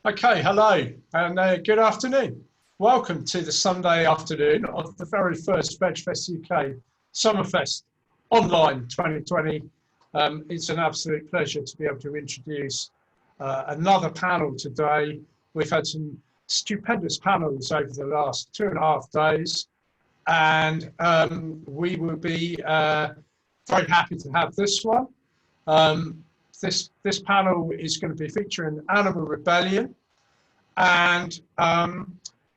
Okay, hello and good afternoon. Welcome to the Sunday afternoon of the very first VegfestUK Summerfest Online 2020. It's an absolute pleasure to be able to introduce another panel today. We've had some stupendous panels over the last 2.5 days, and we will be very happy to have this one. This panel is going to be featuring Animal Rebellion. And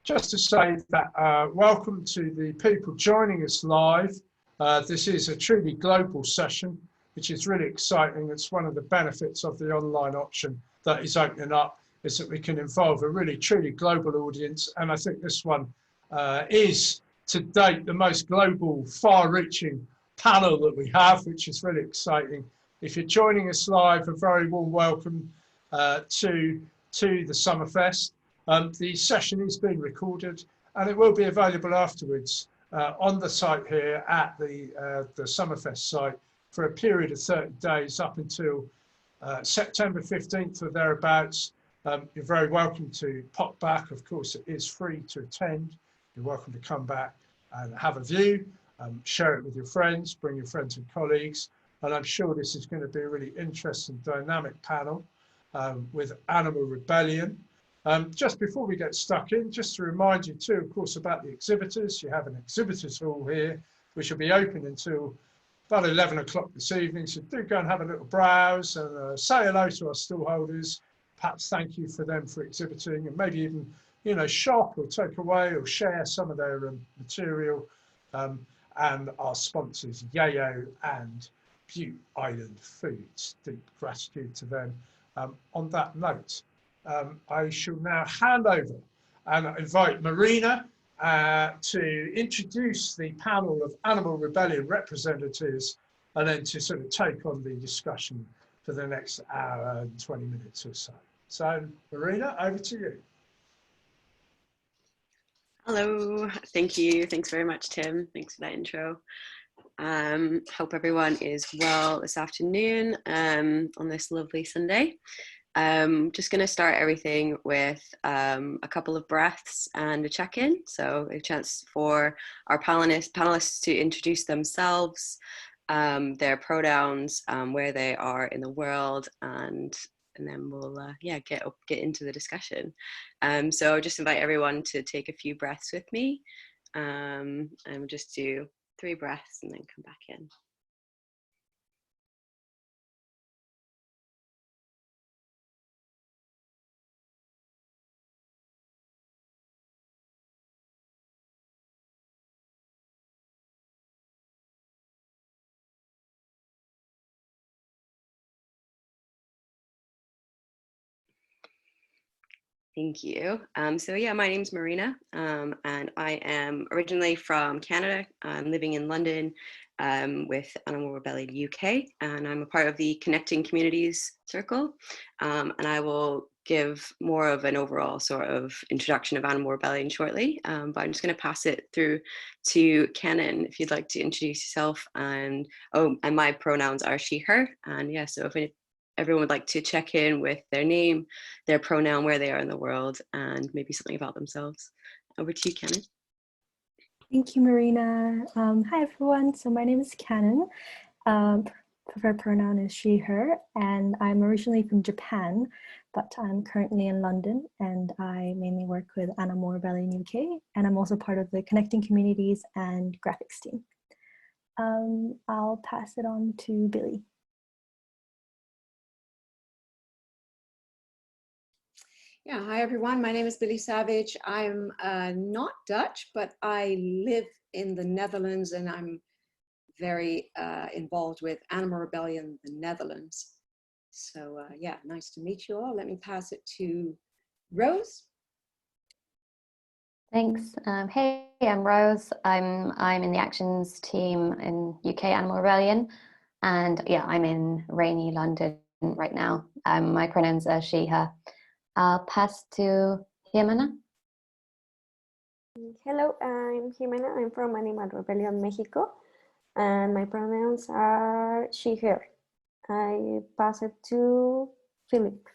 just to say that welcome to the people joining us live. This is a truly global session, which is really exciting. It's one of the benefits of the online option that is opening up, is that we can involve a really truly global audience. And I think this one is to date the most global, far-reaching panel that we have, which is really exciting. If you're joining us live, a very warm welcome to the Summerfest. The session is being recorded and it will be available afterwards on the site here at the Summerfest site for a period of 30 days up until September 15th or thereabouts. You're very welcome to pop back. Of course, it is free to attend. You're welcome to come back and have a view, share it with your friends, bring your friends and colleagues. And I'm sure this is going to be a really interesting, dynamic panel with Animal Rebellion. Just before we get stuck in, just to remind you too, of course, about the exhibitors. You have an exhibitors hall here, which will be open until about 11 o'clock this evening. So do go and have a little browse and say hello to our stallholders. Perhaps thank you for them for exhibiting, and maybe even, you know, shop or take away or share some of their material. And our sponsors, Yayo and Butte Island Foods. Deep gratitude to them. On that note, I shall now hand over and invite Marina to introduce the panel of Animal Rebellion representatives and then to sort of take on the discussion for the next hour and 20 minutes or so. So, Marina, over to you. Hello, thank you. Thanks very much, Tim. Thanks for that intro. Hope everyone is well this afternoon on this lovely Sunday. Just going to start everything with a couple of breaths and a check-in. So a chance for our panelists to introduce themselves, their pronouns, where they are in the world, and then we'll get into the discussion. So just invite everyone to take a few breaths with me, and we'll just do 3 breaths and then come back in. Thank you. So yeah, my name's Marina, and I am originally from Canada. I'm living in London with Animal Rebellion UK, and I'm a part of the Connecting Communities Circle. And I will give more of an overall sort of introduction of Animal Rebellion shortly, but I'm just going to pass it through to Canon if you'd like to introduce yourself. And my pronouns are she, her, and yeah, so if everyone would like to check in with their name, their pronoun, where they are in the world, and maybe something about themselves. Over to you, Canon. Thank you, Marina. Hi, everyone. So my name is Canon. Preferred pronoun is she, her, and I'm originally from Japan, but I'm currently in London, and I mainly work with Animal Rebellion UK, and I'm also part of the Connecting Communities and Graphics team. I'll pass it on to Billy. Yeah, hi everyone. My name is Billy Savage. I'm not Dutch, but I live in the Netherlands, and I'm very involved with Animal Rebellion, the Netherlands. So yeah, nice to meet you all. Let me pass it to Rose. Thanks. Hey, I'm Rose. I'm in the actions team in UK Animal Rebellion, and yeah, I'm in rainy London right now. My pronouns are she, her. I'll pass to Jimena. Hello, I'm Jimena. I'm from Animal Rebellion Mexico, and my pronouns are she, her. I pass it to Philip.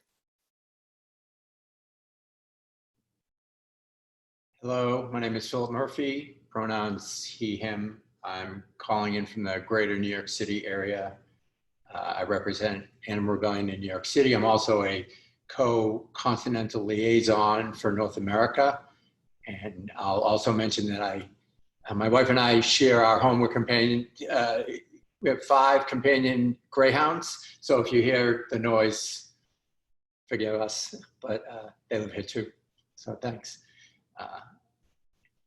Hello, my name is Philip Murphy, pronouns he, him. I'm calling in from the greater New York City area. I represent Animal Rebellion in New York City. I'm also a co-continental liaison for North America. And I'll also mention that my wife and I share our home with companion. We have 5 companion greyhounds. So if you hear the noise, forgive us, but they live here too. So thanks.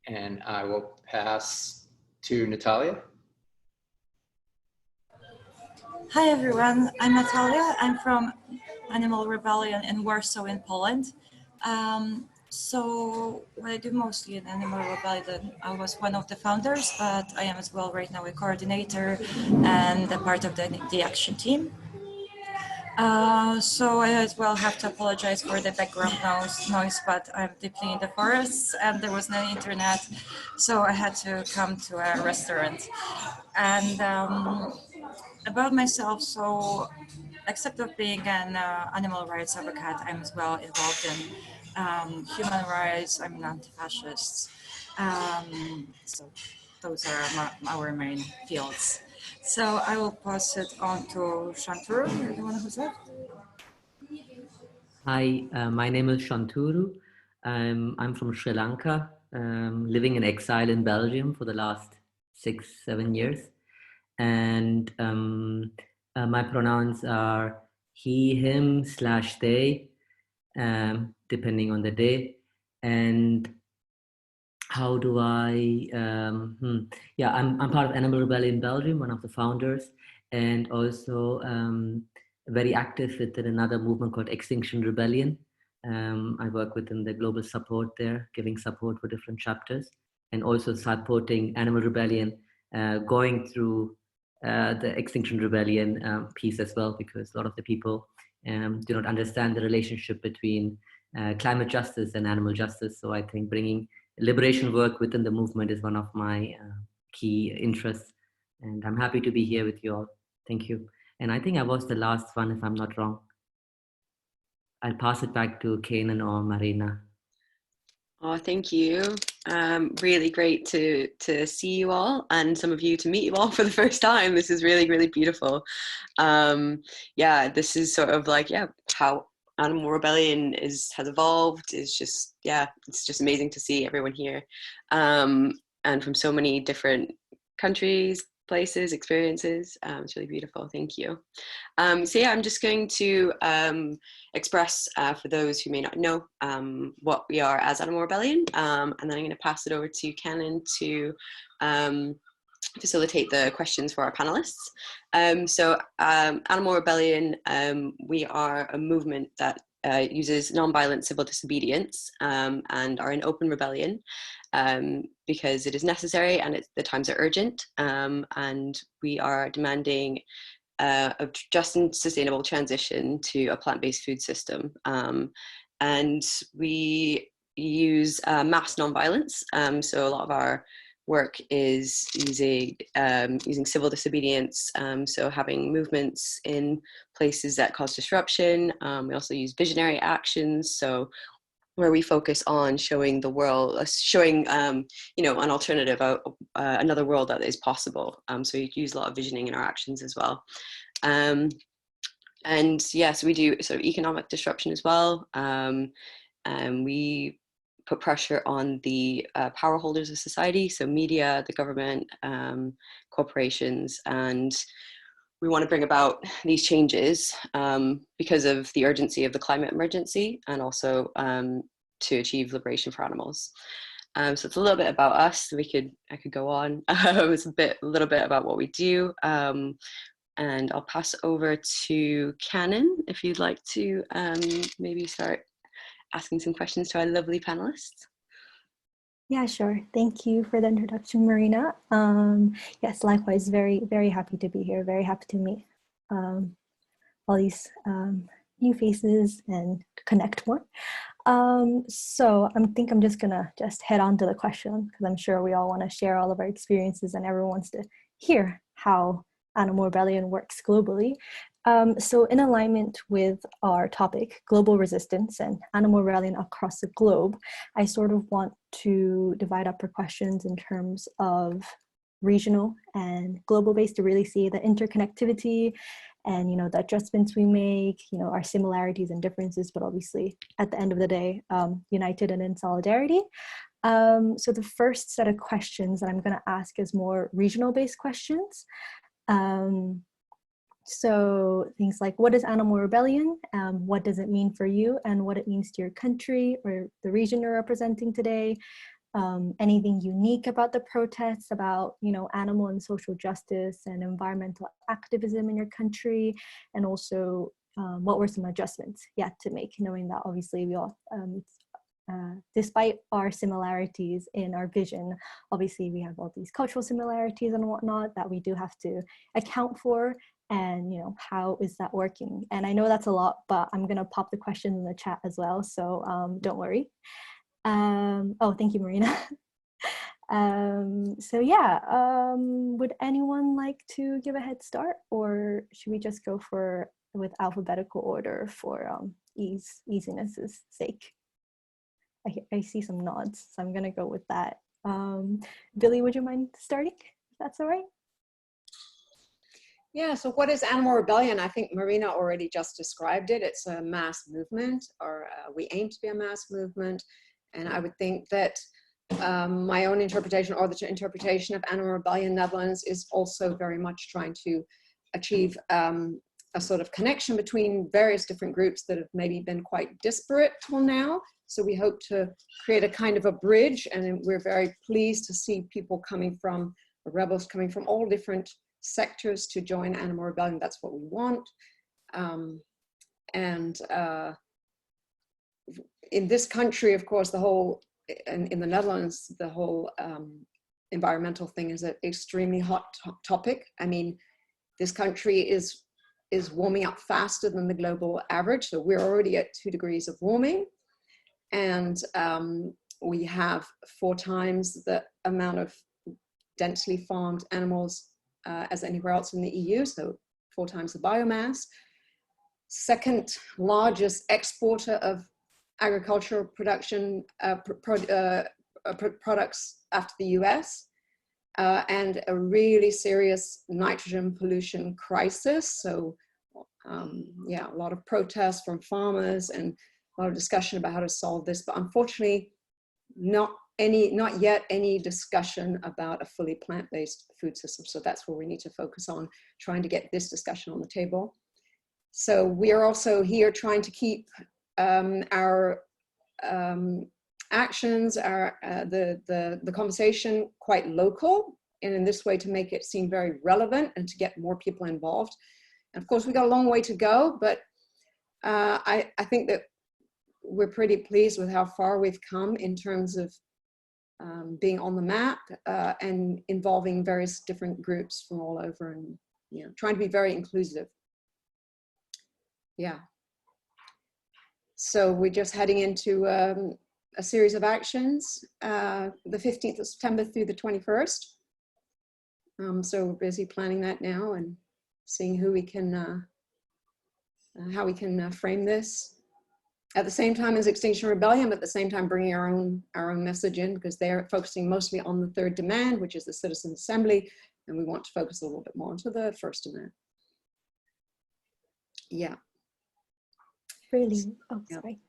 And I will pass to Natalia. Hi everyone, I'm Natalia. I'm from Animal Rebellion in Warsaw in Poland. So what I do mostly in Animal Rebellion, I was one of the founders, but I am as well right now a coordinator and a part of the action team. So I as well have to apologize for the background noise, but I'm deeply in the forest and there was no internet, so I had to come to a restaurant. And about myself, so except of being an animal rights advocate, I'm as well involved in human rights. I'm an anti-fascist. So those are our main fields. So I will pass it on to Shantaru, the one who's left. Hi, my name is Shantaru. I'm from Sri Lanka, living in exile in Belgium for the last 6-7 years. And my pronouns are he, him, / they, depending on the day. And how do I, yeah, I'm part of Animal Rebellion in Belgium, one of the founders, and also very active within another movement called Extinction Rebellion. I work within the global support there, giving support for different chapters, and also supporting Animal Rebellion, going through the Extinction Rebellion piece as well, because a lot of the people do not understand the relationship between climate justice and animal justice. So I think bringing liberation work within the movement is one of my key interests, and I'm happy to be here with you all. Thank you. And I think I was the last one, if I'm not wrong. I'll pass it back to Kanan or Marina. Oh, thank you. Really great to see you all, and some of you to meet you all for the first time. This is really, really beautiful. Yeah, this is sort of like, yeah, how Animal Rebellion has evolved. Is just, yeah, it's just amazing to see everyone here, and from so many different countries, places, experiences. It's really beautiful. Thank you. So yeah, I'm just going to express for those who may not know what we are as Animal Rebellion, and then I'm going to pass it over to Canon to facilitate the questions for our panelists. So Animal Rebellion, we are a movement that uses nonviolent civil disobedience and are in open rebellion because it is necessary and the times are urgent, and we are demanding a just and sustainable transition to a plant-based food system. And we use mass nonviolence. So a lot of our work is using civil disobedience, so having movements in places that cause disruption. We also use visionary actions, so where we focus on showing the world, showing you know, an alternative, another world that is possible. So we use a lot of visioning in our actions as well. And yes, we do sort of economic disruption as well. And we put pressure on the power holders of society, so media, the government, corporations, and we want to bring about these changes because of the urgency of the climate emergency, and also to achieve liberation for animals. So it's a little bit about us. I could go on. It's a little bit about what we do, and I'll pass over to Canon if you'd like to maybe start asking some questions to our lovely panelists. Yeah, sure. Thank you for the introduction, Marina. Yes, likewise, very, very happy to be here. Very happy to meet all these new faces and connect more. So I think I'm just gonna head on to the question, because I'm sure we all want to share all of our experiences and everyone wants to hear how Animal Rebellion works globally. So in alignment with our topic, global resistance and animal rebellion across the globe, I sort of want to divide up our questions in terms of regional and global based to really see the interconnectivity and, the adjustments we make, our similarities and differences, but obviously at the end of the day, united and in solidarity. So the first set of questions that I'm going to ask is more regional based questions. So things like, what is animal rebellion? What does it mean for you, and what it means to your country or the region you're representing today? Anything unique about the protests, about animal and social justice and environmental activism in your country, and also what were some adjustments you had to make, knowing that obviously we all, despite our similarities in our vision, obviously we have all these cultural similarities and whatnot that we do have to account for. And how is that working? And I know that's a lot, but I'm gonna pop the questions in the chat as well, so don't worry. Oh, thank you, Marina. So yeah, would anyone like to give a head start, or should we just go with alphabetical order for easiness' sake? I see some nods, so I'm gonna go with that. Billy, would you mind starting, if that's all right? Yeah, so what is animal rebellion? I think Marina already just described it. It's a mass movement, or we aim to be a mass movement. And I would think that my own interpretation, or the interpretation of animal rebellion Netherlands, is also very much trying to achieve a sort of connection between various different groups that have maybe been quite disparate till now. So we hope to create a kind of a bridge, and we're very pleased to see people rebels coming from all different sectors to join animal rebellion. That's what we want. In this country, of course, in the Netherlands, the whole environmental thing is an extremely hot topic. I mean, this country is warming up faster than the global average. So we're already at 2 degrees of warming. And we have 4 times the amount of densely farmed animals as anywhere else in the EU, so 4 times the biomass. Second largest exporter of agricultural production products after the US, and a really serious nitrogen pollution crisis. So yeah, a lot of protests from farmers and a lot of discussion about how to solve this, but unfortunately not yet any discussion about a fully plant-based food system. So that's where we need to focus on, trying to get this discussion on the table. So we are also here trying to keep our actions, the conversation quite local, and in this way to make it seem very relevant and to get more people involved. And of course, we got a long way to go, but I think that we're pretty pleased with how far we've come in terms of being on the map and involving various different groups from all over, and trying to be very inclusive. Yeah. So we're just heading into a series of actions, the 15th of September through the 21st. So we're busy planning that now and seeing who we can, how we can frame this. At the same time as Extinction Rebellion, but at the same time bringing our own message in, because they're focusing mostly on the third demand, which is the Citizen Assembly, and we want to focus a little bit more onto the first demand. Yeah. Really? Oh, yeah. sorry.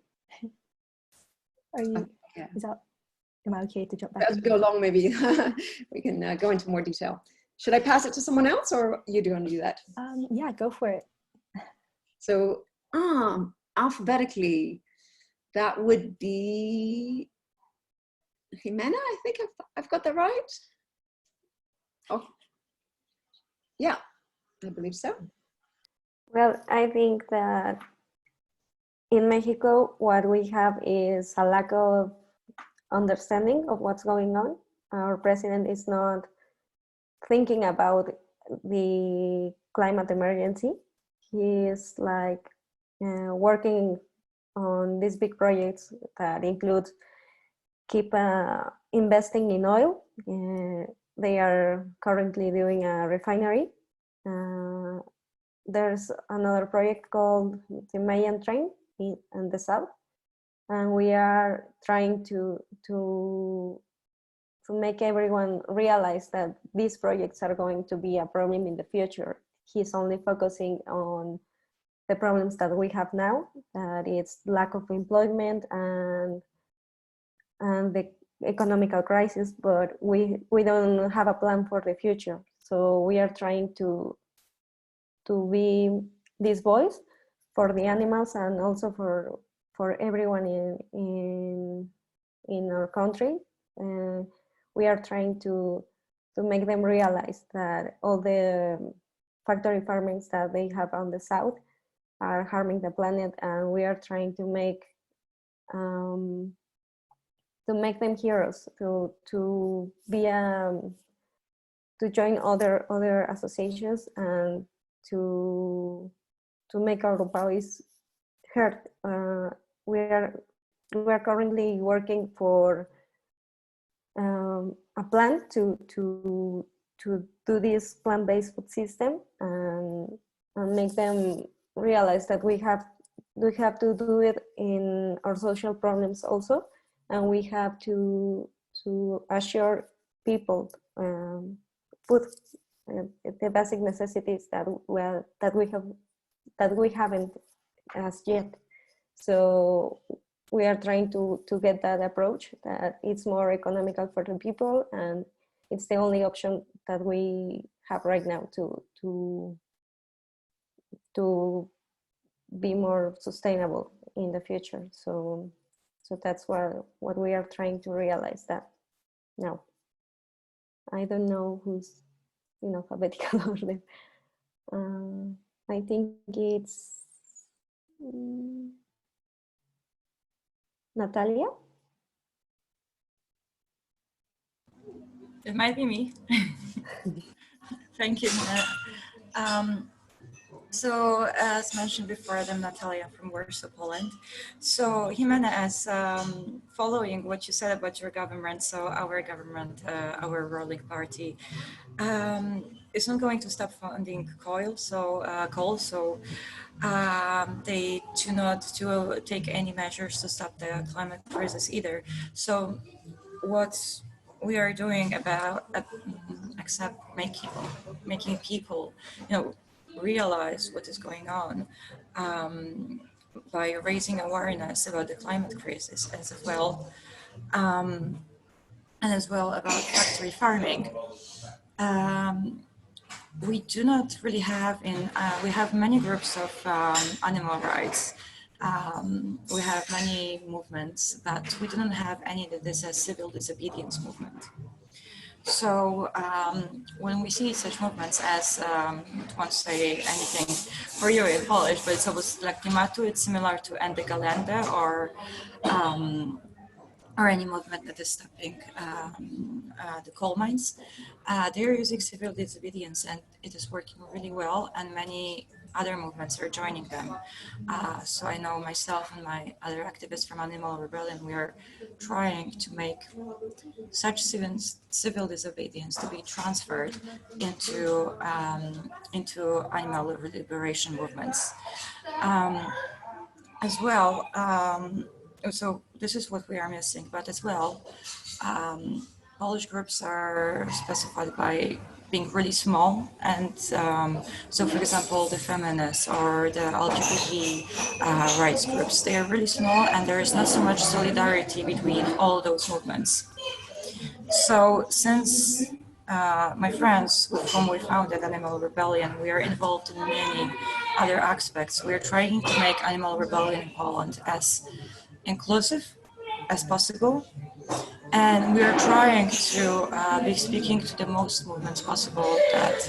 Are you? Yeah. Am I okay to jump back? As we go along, maybe we can go into more detail. Should I pass it to someone else, or you do want to do that? Yeah, go for it. So, alphabetically, that would be Jimena. I think I've got that right. Oh, yeah, I believe so. Well, I think that in Mexico, what we have is a lack of understanding of what's going on. Our president is not thinking about the climate emergency. He is like working on these big projects that include keep investing in oil. They are currently doing a refinery there's another project called the Mayan Train in the south, and we are trying to make everyone realize that these projects are going to be a problem in the future. He's only focusing on the problems that we have now, that it's lack of employment and the economical crisis, but we don't have a plan for the future. So we are trying to be this voice for the animals and also for everyone in our country. We are trying to make them realize that all the factory farmings that they have on the south are harming the planet, and we are trying to make them heroes, to be to join other associations and to make our voice heard. We are currently working for a plan to do this plant-based food system and make them realize that we have to do it in our social problems also, and we have to assure people food, the basic necessities that we haven't as yet. So we are trying to get that approach, that it's more economical for the people, and it's the only option that we have right now to be more sustainable in the future. So that's what we are trying to realize that now. I don't know who's in alphabetical order. I think it's Natalia. It might be me. Thank you, Nina. So as mentioned before, I'm Natalia from Warsaw, Poland. So Jimena, as following what you said about your government, so our government, our ruling party, is not going to stop funding coal. So they do not take any measures to stop the climate crisis either. So what we are doing about except making people, realize what is going on by raising awareness about the climate crisis as well, and as well about factory farming. We do not really have we have many groups of animal rights. We have many movements, but we do not have any that is a civil disobedience movement. So when we see such movements as, I don't want to say anything for you in Polish, but it's almost like klimatu, it's similar to Endegalende or any movement that is stopping the coal mines. They're using civil disobedience, and it is working really well, and many other movements are joining them. So I know myself and my other activists from Animal Rebellion, we are trying to make such civil disobedience to be transferred into animal liberation movements. As well, so this is what we are missing, but as well, Polish groups are specified by being really small, and so for example, the feminists or the LGBT rights groups, they are really small, and there is not so much solidarity between all those movements. So since my friends with whom we founded Animal Rebellion, we are involved in many other aspects. We are trying to make Animal Rebellion in Poland as inclusive as possible. And we are trying to be speaking to the most movements possible that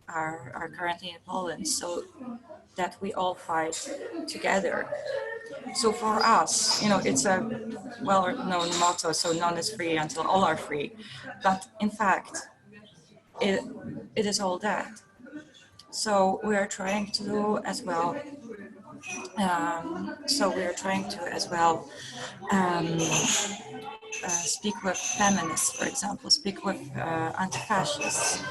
are currently in Poland, so that we all fight together. So for us, it's a well-known motto, so none is free until all are free. But in fact, it is all that. So we are trying to as well So we are trying to as well speak with feminists, for example, speak with anti-fascists,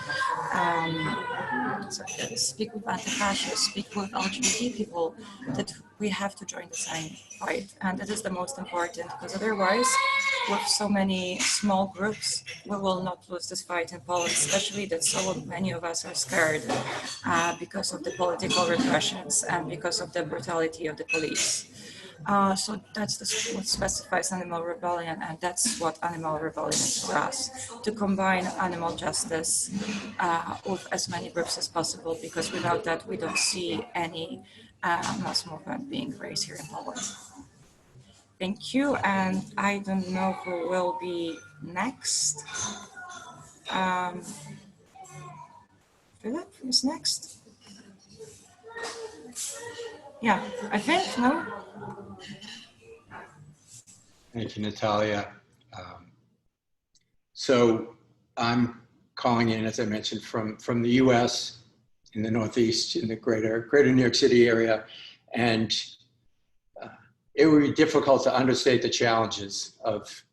speak with anti-fascists, speak with LGBT people, that we have to join the same fight. And it is the most important, because otherwise, with so many small groups, we will not lose this fight in Poland, especially that so many of us are scared because of the political repressions and because of the brutality of the police. So that's what specifies animal rebellion, and that's what animal rebellion is for us, to combine animal justice with as many groups as possible, because without that we don't see any mass movement being raised here in Poland. Thank you, and I don't know who will be next. Philip is next. Yeah, I think, no? Thank you, Natalia. So I'm calling in, as I mentioned, from the U.S. in the Northeast, in the greater New York City area, and it would be difficult to understate the challenges of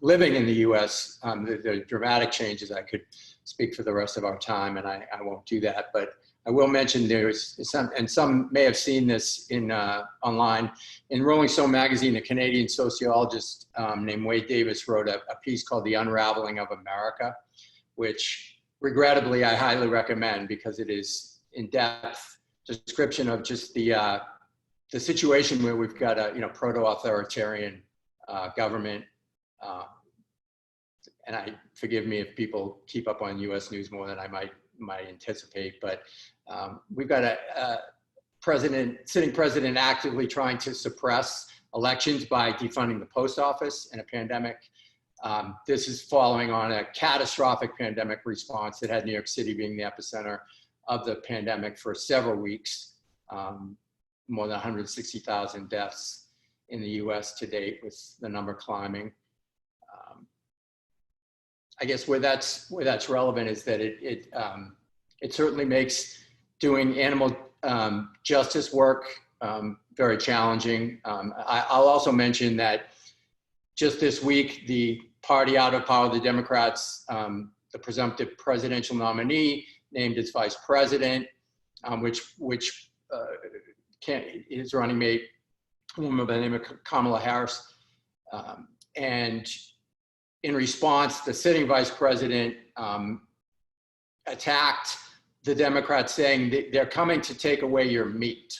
living in the U.S. The dramatic changes. I could speak for the rest of our time, and I won't do that, but I will mention there's some, and some may have seen this in online. In Rolling Stone magazine, a Canadian sociologist named Wade Davis wrote a piece called The Unraveling of America, which regrettably I highly recommend, because it is in-depth description of just the situation where we've got a proto-authoritarian government. And forgive me if people keep up on U.S. news more than I might anticipate, but we've got a sitting president actively trying to suppress elections by defunding the post office in a pandemic. This is following on a catastrophic pandemic response that had New York City being the epicenter of the pandemic for several weeks. More than 160,000 deaths in the US to date, with the number climbing. I guess where that's relevant is that it certainly makes doing animal justice work very challenging. I'll also mention that just this week, the party out of power, the Democrats, the presumptive presidential nominee, named its vice president, which his running mate, a woman by the name of Kamala Harris. And in response, the sitting vice president attacked the Democrats, saying they're coming to take away your meat.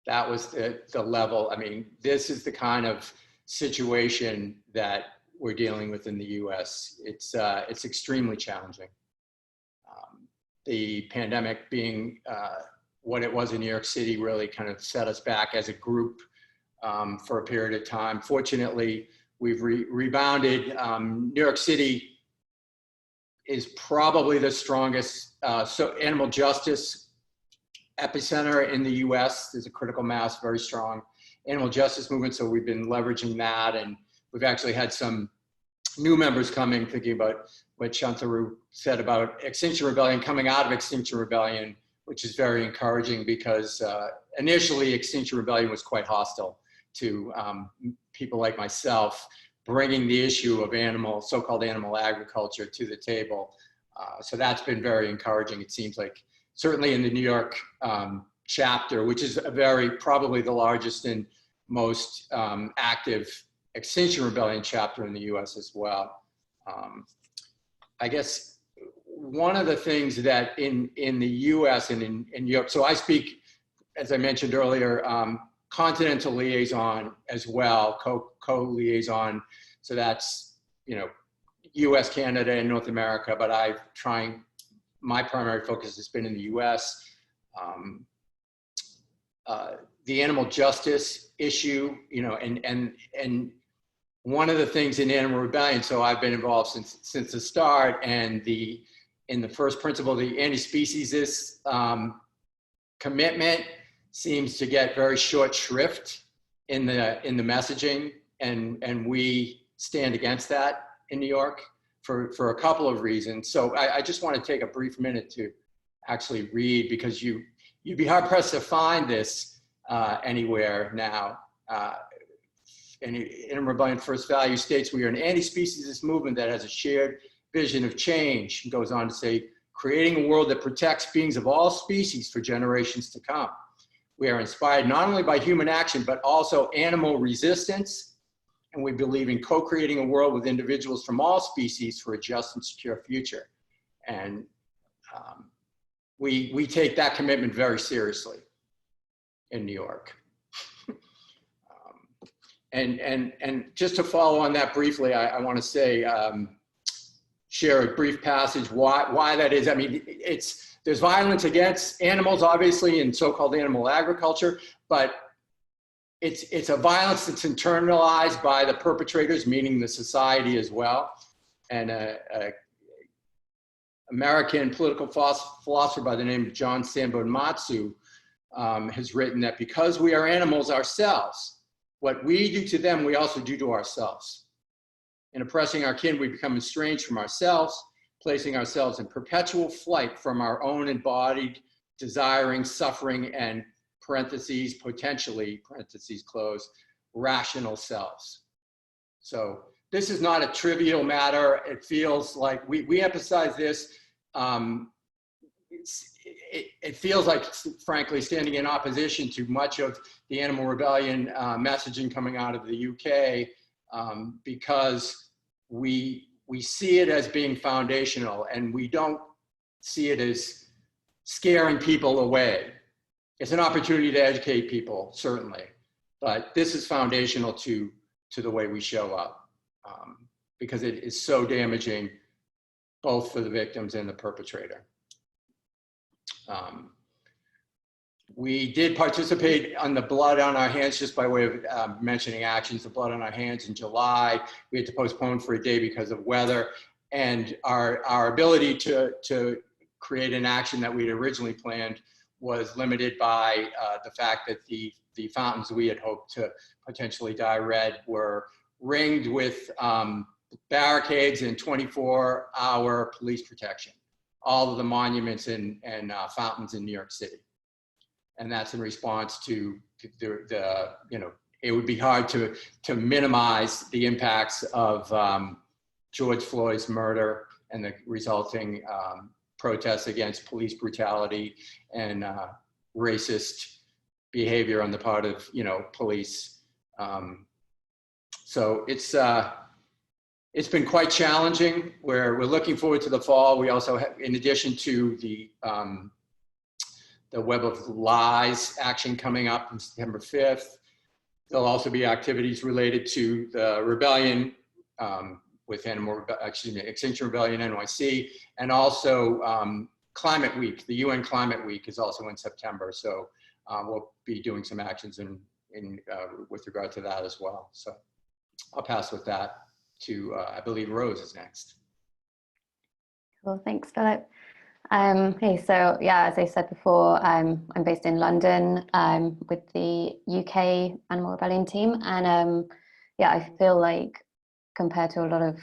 That was the level. I mean, this is the kind of situation that we're dealing with in the US. It's extremely challenging. The pandemic being what it was in New York City really kind of set us back as a group for a period of time. Fortunately, we've rebounded. New York City is probably the strongest animal justice epicenter in the US. There's a critical mass, very strong animal justice movement, so we've been leveraging that, and we've actually had some new members coming, thinking about what Shantaru said about Extinction Rebellion, coming out of Extinction Rebellion, which is very encouraging, because initially Extinction Rebellion was quite hostile to people like myself, bringing the issue of so-called animal agriculture to the table. So that's been very encouraging. It seems like, certainly in the New York chapter, which is probably the largest and most active Extinction Rebellion chapter in the US as well. I guess one of the things that in the US and in Europe, so I speak, as I mentioned earlier, continental liaison as well, co-liaison. So that's, US, Canada, and North America, but my primary focus has been in the US. The animal justice issue, and one of the things in animal rebellion, so I've been involved since the start, and in the first principle, the anti-speciesist commitment seems to get very short shrift in the messaging, and we stand against that in New York for a couple of reasons. So I just want to take a brief minute to actually read, because you you'd be hard pressed to find this anywhere now. Animal Rebellion First Value states we are an anti-speciesist movement that has a shared vision of change. It goes on to say, creating a world that protects beings of all species for generations to come. We are inspired not only by human action, but also animal resistance. And we believe in co-creating a world with individuals from all species for a just and secure future. And we take that commitment very seriously in New York. And just to follow on that briefly, I want to say, share a brief passage why that is. I mean, there's violence against animals, obviously, in so-called animal agriculture, but it's a violence that's internalized by the perpetrators, meaning the society as well. And American political philosopher by the name of John Sambon-Matsu has written that because we are animals ourselves, what we do to them, we also do to ourselves. In oppressing our kin, we become estranged from ourselves, placing ourselves in perpetual flight from our own embodied, desiring, suffering, and parentheses, potentially, parentheses close, rational selves. So this is not a trivial matter. It feels like we emphasize this. It feels like, frankly, standing in opposition to much of the animal rebellion messaging coming out of the UK, because we see it as being foundational, and we don't see it as scaring people away. It's an opportunity to educate people, certainly, but this is foundational to the way we show up, because it is so damaging both for the victims and the perpetrator. We did participate on the Blood on Our Hands, just by way of mentioning actions, the Blood on Our Hands in July. We had to postpone for a day because of weather, and our ability to create an action that we had originally planned was limited by the fact that the fountains we had hoped to potentially dye red were ringed with barricades and 24-hour police protection. All of the monuments and fountains in New York City. And that's in response to the it would be hard to minimize the impacts of George Floyd's murder and the resulting protests against police brutality and racist behavior on the part of police. So it's been quite challenging. We're looking forward to the fall. We also have, in addition to the Web of Lies action coming up on September 5th, there'll also be activities related to the rebellion with Extinction Rebellion NYC, and also Climate Week. The UN Climate Week is also in September, so we'll be doing some actions with regard to that as well. So I'll pass with that to, I believe Rose is next. Cool, thanks, Philip. Hey, so yeah, as I said before, I'm based in London with the UK Animal Rebellion team, and yeah, I feel like compared to a lot of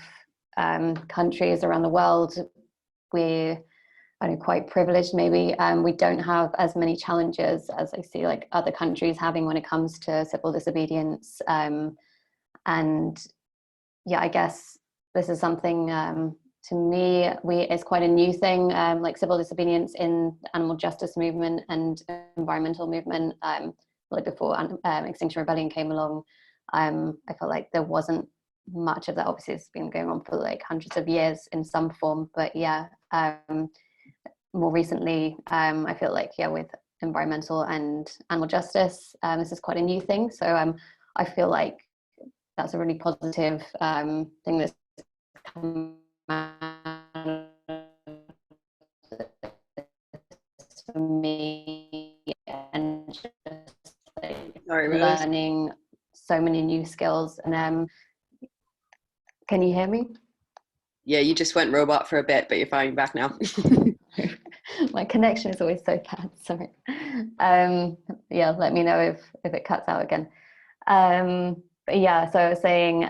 countries around the world, we're quite privileged maybe. We don't have as many challenges as I see like other countries having when it comes to civil disobedience, and yeah, I guess this is something to me, it's quite a new thing, like civil disobedience in the animal justice movement and environmental movement. Like before Extinction Rebellion came along, I felt like there wasn't much of that. Obviously, it's been going on for like hundreds of years in some form, but yeah, more recently, I feel like, yeah, with environmental and animal justice, this is quite a new thing. So I feel like that's a really positive thing that's come for me, and just like learning so many new skills. And can you hear me? Yeah, you just went robot for a bit, but you're fine, back now. My connection is always so bad, sorry. Yeah, let me know if it cuts out again. But yeah, so I was saying,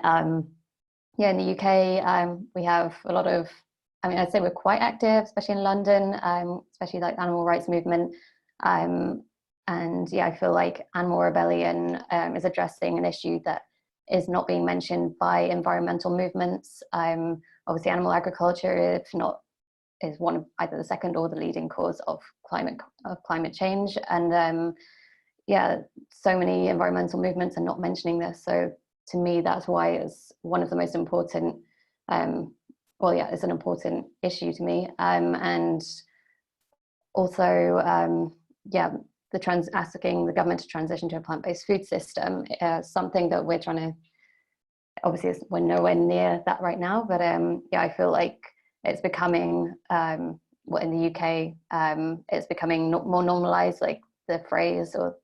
yeah, in the UK, we have a lot of, I'd say we're quite active, especially in London, especially like the animal rights movement. And yeah, I feel like Animal Rebellion is addressing an issue that is not being mentioned by environmental movements. Obviously, animal agriculture, if not, is one of either the second or the leading cause of climate change. And yeah, so many environmental movements are not mentioning this. So to me, that's why it's one of the most important. Well, yeah, it's an important issue to me. And also, yeah, asking the government to transition to a plant-based food system is something that we're trying to. Obviously, we're nowhere near that right now, but yeah, I feel like it's becoming, well, in the UK, it's becoming more normalized, like the phrase or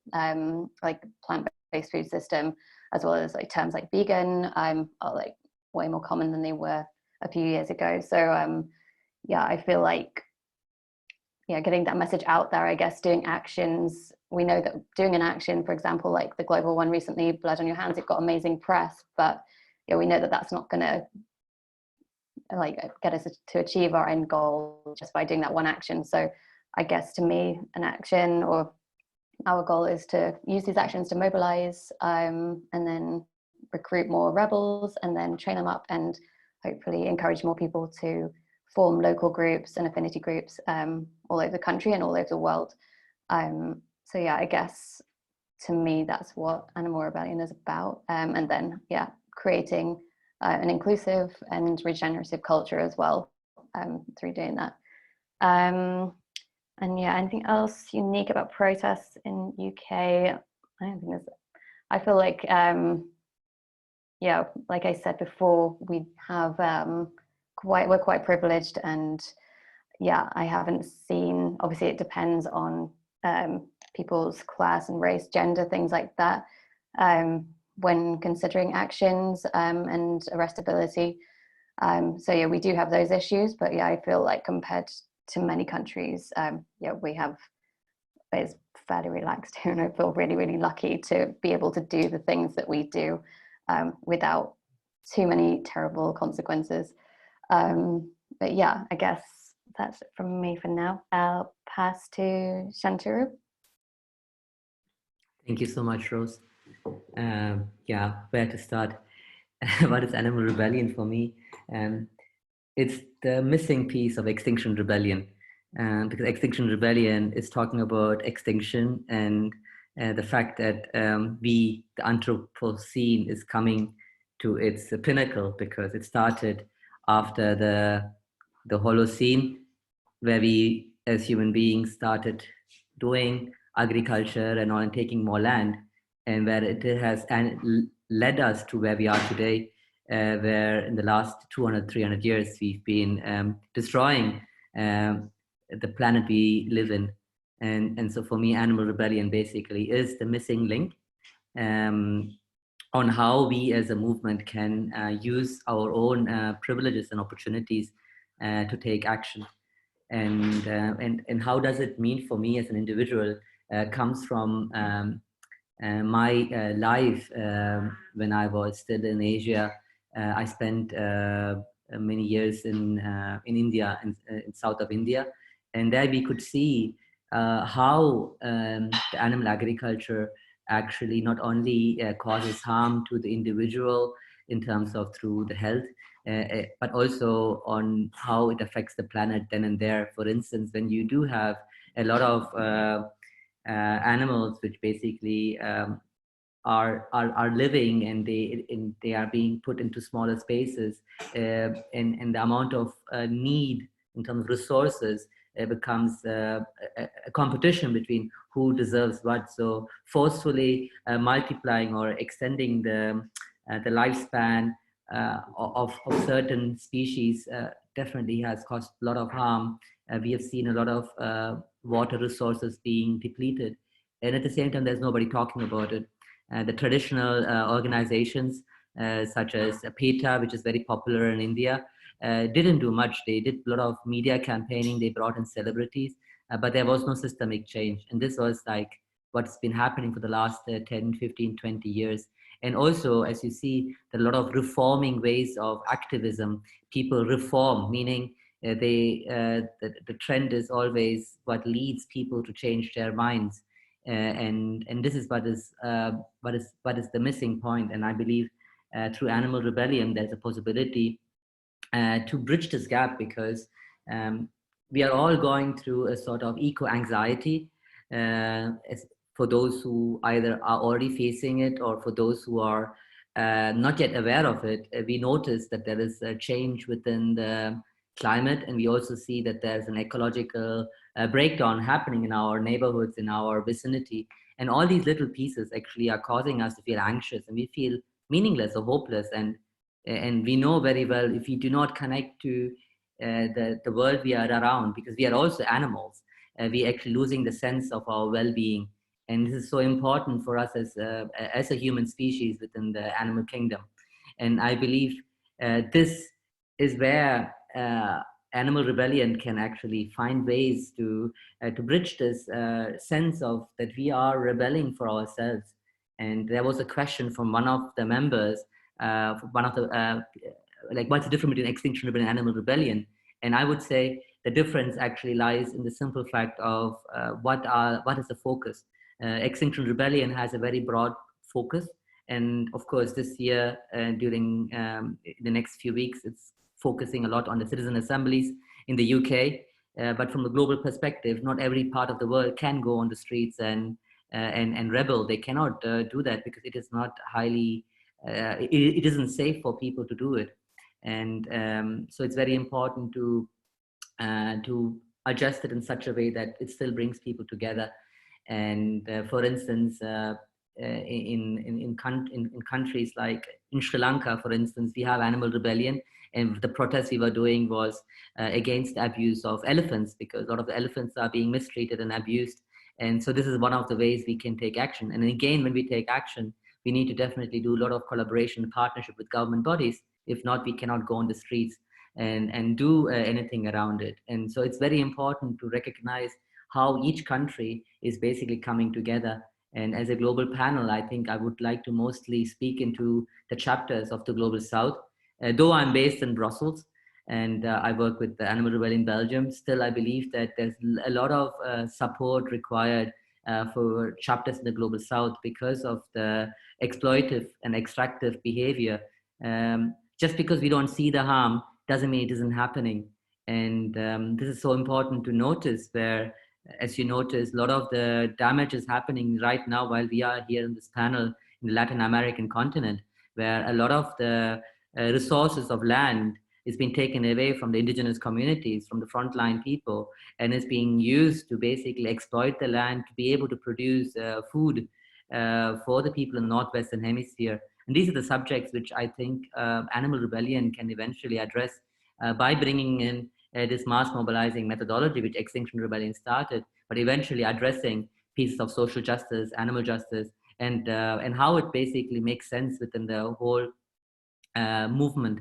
like plant-based food system, as well as like terms like vegan, are like way more common than they were a few years ago. So yeah, I feel like, yeah, getting that message out there, I guess, doing actions. We know that doing an action, for example, like the global one recently, Blood on Your Hands, it got amazing press, but yeah, we know that that's not going to like get us to achieve our end goal just by doing that one action. So I guess to me, an action or our goal is to use these actions to mobilize and then recruit more rebels and then train them up and hopefully encourage more people to form local groups and affinity groups all over the country and all over the world. So yeah, I guess to me, that's what Animal Rebellion is about. And then, yeah, creating an inclusive and regenerative culture as well through doing that. And yeah, anything else unique about protests in UK? I don't think there's, I feel like, yeah, like I said before, we have we're quite privileged, and yeah, I haven't seen, obviously it depends on people's class and race, gender, things like that, when considering actions and arrestability. So yeah, we do have those issues, but yeah, I feel like compared to many countries, yeah, it's fairly relaxed here, and I feel really, really lucky to be able to do the things that we do without too many terrible consequences. But yeah, I guess that's it from me for now. I'll pass to Shantaru. Thank you so much, Rose. Yeah, where to start? What is Animal Rebellion for me? It's the missing piece of Extinction Rebellion, because Extinction Rebellion is talking about extinction and the fact that the Anthropocene is coming to its pinnacle, because it started after the Holocene, where we as human beings started doing agriculture and all and taking more land, and where it has led us to where we are today, where in the last 200-300 years we've been destroying the planet we live in. And so for me, Animal Rebellion basically is the missing link on how we as a movement can use our own privileges and opportunities to take action. And how does it mean for me as an individual comes from my life when I was still in Asia. I spent many years in India, in south of India, and there we could see how the animal agriculture actually not only causes harm to the individual in terms of through the health, but also on how it affects the planet then and there. For instance, when you do have a lot of animals which basically are living and they are being put into smaller spaces, and the amount of need in terms of resources becomes a competition between who deserves what. So forcefully multiplying or extending the lifespan of certain species definitely has caused a lot of harm. We have seen a lot of water resources being depleted, and at the same time there's nobody talking about it. The traditional organizations such as PETA, which is very popular in India, didn't do much. They did a lot of media campaigning, they brought in celebrities, but there was no systemic change. And this was like what's been happening for the last 10, 15, 20 years. And also, as you see, there are a lot of reforming ways of activism. People reform, meaning the trend is always what leads people to change their minds, and this is what is the missing point. And I believe through animal rebellion there's a possibility to bridge this gap, because we are all going through a sort of eco-anxiety, for those who either are already facing it, or for those who are not yet aware of it. We notice that there is a change within the climate, and we also see that there's an ecological breakdown happening in our neighborhoods, in our vicinity. And all these little pieces actually are causing us to feel anxious, and we feel meaningless or hopeless. And we know very well, if we do not connect to the world we are around, because we are also animals, we actually losing the sense of our well-being. And this is so important for us as a human species within the animal kingdom. And I believe this is where animal rebellion can actually find ways to bridge this sense of that we are rebelling for ourselves. And there was a question from one of the members, like, what's the difference between Extinction Rebellion and animal rebellion? And I would say the difference actually lies in the simple fact of what is the focus. Extinction Rebellion has a very broad focus, and of course this year during the next few weeks it's focusing a lot on the citizen assemblies in the UK. But from a global perspective, not every part of the world can go on the streets and rebel. They cannot do that because it is not highly, it isn't safe for people to do it. And so it's very important to adjust it in such a way that it still brings people together. And for instance, in countries like in Sri Lanka, for instance, we have animal rebellion, and the protest we were doing was against the abuse of elephants, because a lot of the elephants are being mistreated and abused. And so this is one of the ways we can take action. And again, when we take action, we need to definitely do a lot of collaboration and partnership with government bodies. If not, we cannot go on the streets and do anything around it. And so it's very important to recognize how each country is basically coming together. And as a global panel, I think I would like to mostly speak into the chapters of the Global South. Though I'm based in Brussels and I work with the Animal Rebellion Belgium, still I believe that there's a lot of support required for chapters in the Global South because of the exploitive and extractive behavior. Just because we don't see the harm doesn't mean it isn't happening. And this is so important to notice, where, as you notice, a lot of the damage is happening right now while we are here in this panel in the Latin American continent, where a lot of the resources of land is being taken away from the indigenous communities, from the frontline people, and is being used to basically exploit the land to be able to produce food for the people in the Northwestern Hemisphere. And these are the subjects which I think Animal Rebellion can eventually address by bringing in this mass mobilizing methodology which Extinction Rebellion started, but eventually addressing pieces of social justice, animal justice, and how it basically makes sense within the whole movement.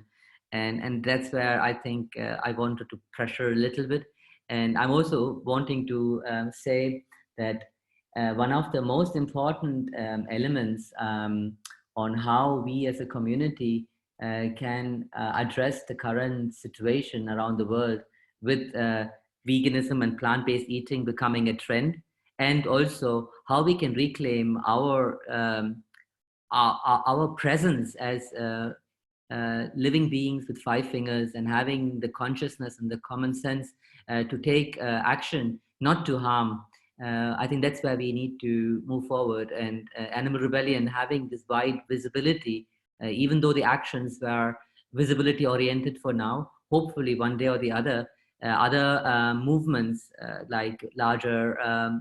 And that's where I think I wanted to pressure a little bit. And I'm also wanting to say that one of the most important elements on how we as a community can address the current situation around the world with veganism and plant-based eating becoming a trend, and also how we can reclaim our presence as living beings with 5 fingers, and having the consciousness and the common sense to take action, not to harm. I think that's where we need to move forward. And Animal Rebellion having this wide visibility, even though the actions were visibility oriented for now, hopefully one day or the other, other movements like larger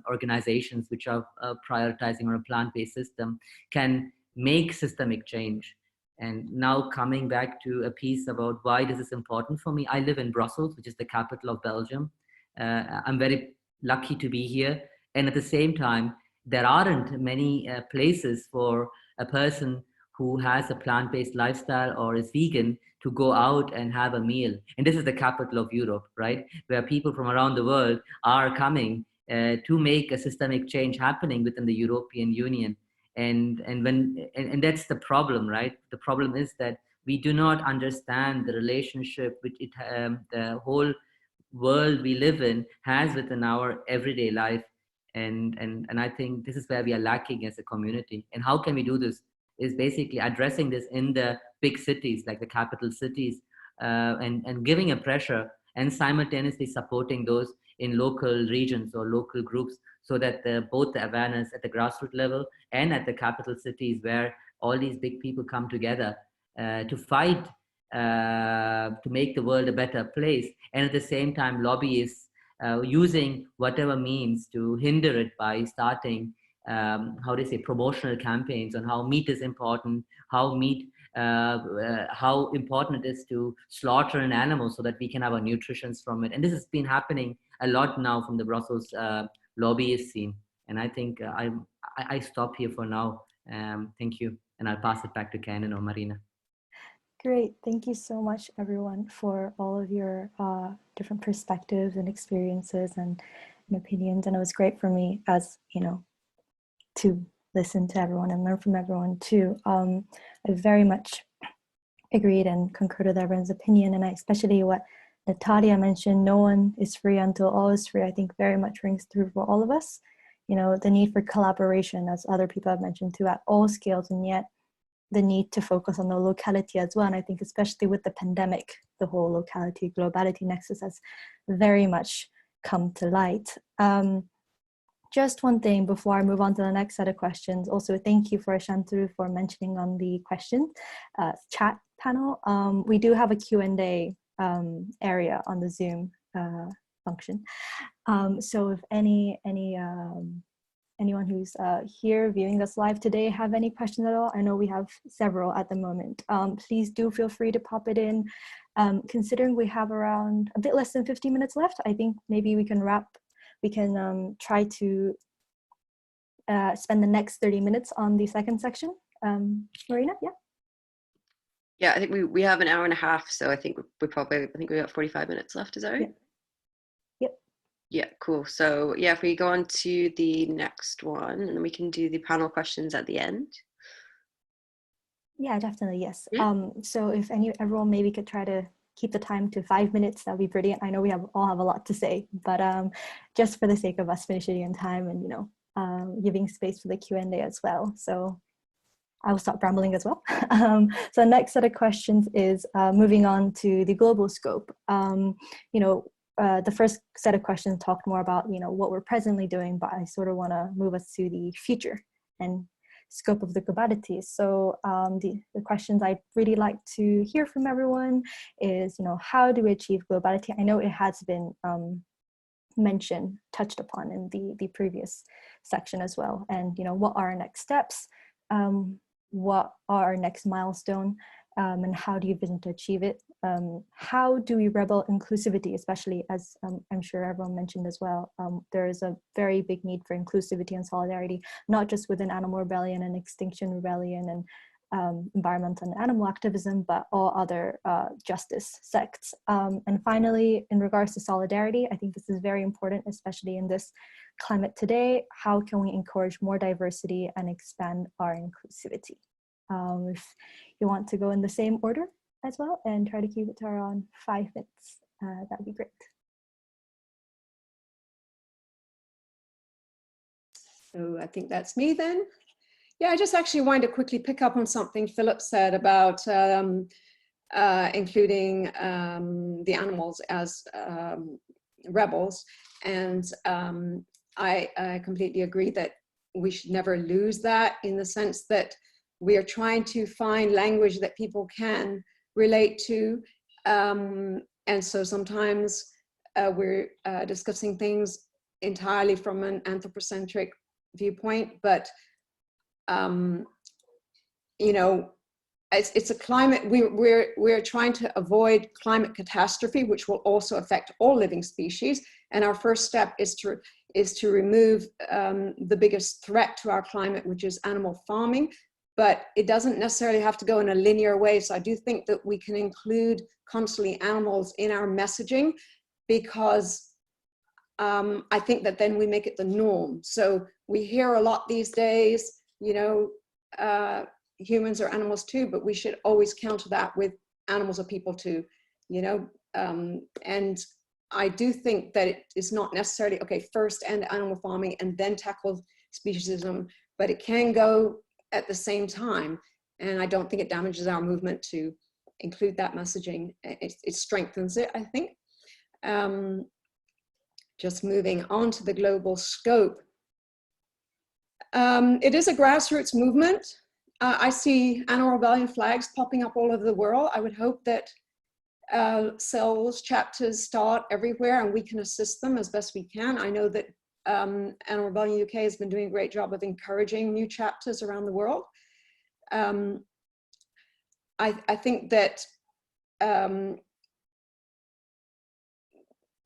organizations which are prioritizing on a plant-based system can make systemic change. And now coming back to a piece about why this is important for me. I live in Brussels, which is the capital of Belgium. I'm very lucky to be here. And at the same time, there aren't many places for a person who has a plant-based lifestyle or is vegan to go out and have a meal. And this is the capital of Europe, right? Where people from around the world are coming to make a systemic change happening within the European Union. And that's the problem, right? The problem is that we do not understand the relationship with it, the whole world we live in has within our everyday life. And I think this is where we are lacking as a community. And how can we do this? Is basically addressing this in the big cities, like the capital cities, and giving a pressure and simultaneously supporting those in local regions or local groups, so that both the awareness at the grassroots level and at the capital cities, where all these big people come together to fight to make the world a better place, and at the same time lobbyists using whatever means to hinder it by starting how do you say, promotional campaigns on how meat is important, how important it is to slaughter an animal so that we can have our nutrition from it. And this has been happening a lot now from the Brussels lobbyist scene. And I think I stop here for now. Thank you. And I'll pass it back to Canon or Marina. Great. Thank you so much, everyone, for all of your different perspectives and experiences and opinions. And it was great for me, as you know, to listen to everyone and learn from everyone too. I very much agreed and concurred with everyone's opinion, and especially what Natalia mentioned, no one is free until all is free, I think very much rings through for all of us. You know, the need for collaboration, as other people have mentioned too, at all scales, and yet the need to focus on the locality as well. And I think especially with the pandemic, the whole locality, globality nexus has very much come to light. Just one thing before I move on to the next set of questions. Also, thank you for Shantaru for mentioning on the question chat panel. We do have a Q&A area on the Zoom function. So if anyone who's here viewing us live today have any questions at all, I know we have several at the moment. Please do feel free to pop it in. Considering we have around a bit less than 50 minutes left, I think maybe we can try to spend the next 30 minutes on the second section. Marina, yeah? Yeah, I think we have an hour and a half, so I think we got 45 minutes left, is that right? Yeah. Yep. Yeah, cool. So yeah, if we go on to the next one, and then we can do the panel questions at the end. Yeah, definitely, yes. Yeah. So if everyone maybe could try to keep the time to 5 minutes, that'd be brilliant. I know we all have a lot to say, but just for the sake of us finishing in time and, you know, giving space for the Q&A as well. So I will stop rambling as well. So next set of questions is moving on to the global scope. You know, the first set of questions talked more about, you know, what we're presently doing, but I sort of want to move us to the future and scope of the globality. So the questions I'd really like to hear from everyone is, you know, how do we achieve globality? I know it has been touched upon in the previous section as well. And, you know, what are our next steps? What are our next milestone? And how do you vision to achieve it? How do we rebel inclusivity, especially as I'm sure everyone mentioned as well, there is a very big need for inclusivity and solidarity, not just within animal rebellion and Extinction rebellion and environmental and animal activism, but all other justice sects. And finally, in regards to solidarity, I think this is very important, especially in this climate today. How can we encourage more diversity and expand our inclusivity? If you want to go in the same order as well and try to keep it to around 5 minutes, that'd be great. So I think that's me then. Yeah, I just actually wanted to quickly pick up on something Philip said about including the animals as rebels. And I completely agree that we should never lose that, in the sense that we are trying to find language that people can relate to. And so sometimes we're discussing things entirely from an anthropocentric viewpoint, but you know, it's a climate, we're trying to avoid climate catastrophe, which will also affect all living species. And our first step is to remove the biggest threat to our climate, which is animal farming. But it doesn't necessarily have to go in a linear way. So I do think that we can include constantly animals in our messaging, because I think that then we make it the norm. So we hear a lot these days, you know, humans are animals too, but we should always counter that with animals are people too, you know. And I do think that it is not necessarily, okay, first end animal farming and then tackle speciesism, but it can go at the same time. And I don't think it damages our movement to include that messaging. It strengthens it, I think. Just moving on to the global scope. It is a grassroots movement. I see animal rebellion flags popping up all over the world. I would hope that cells, chapters start everywhere and we can assist them as best we can. I know that Animal Rebellion UK has been doing a great job of encouraging new chapters around the world. I think that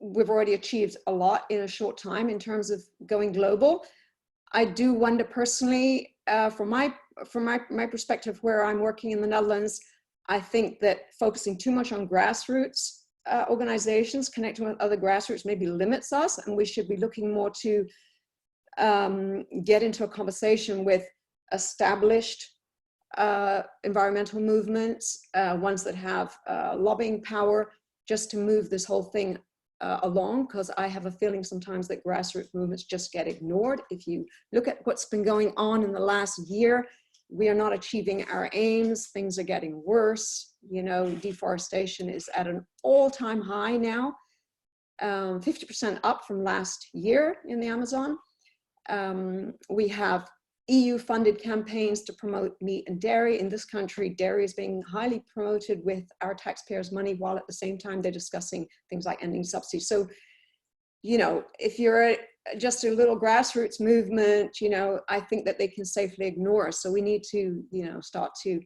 we've already achieved a lot in a short time in terms of going global. I do wonder personally, from my perspective, where I'm working in the Netherlands, I think that focusing too much on grassroots organizations, connecting with other grassroots, maybe limits us, and we should be looking more to get into a conversation with established environmental movements, ones that have lobbying power, just to move this whole thing along, because I have a feeling sometimes that grassroots movements just get ignored. If you look at what's been going on in the last year, we are not achieving our aims. Things are getting worse. You know, deforestation is at an all-time high now, 50% up from last year in the Amazon. We have EU-funded campaigns to promote meat and dairy. In this country, dairy is being highly promoted with our taxpayers' money, while at the same time they're discussing things like ending subsidies. So, you know, if you're just a little grassroots movement, you know, I think that they can safely ignore us. So we need to, you know, start to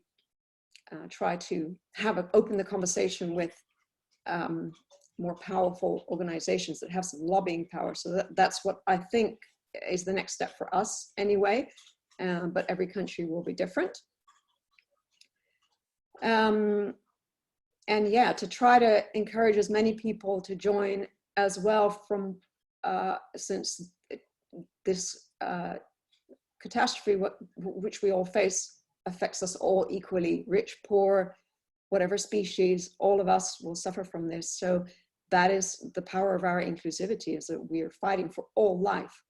try to open the conversation with more powerful organizations that have some lobbying power. So that's what I think is the next step for us anyway, but every country will be different. And yeah, to try to encourage as many people to join as well, from since this catastrophe which we all face affects us all equally, rich, poor, whatever species, all of us will suffer from this. So that is the power of our inclusivity, is that we are fighting for all life.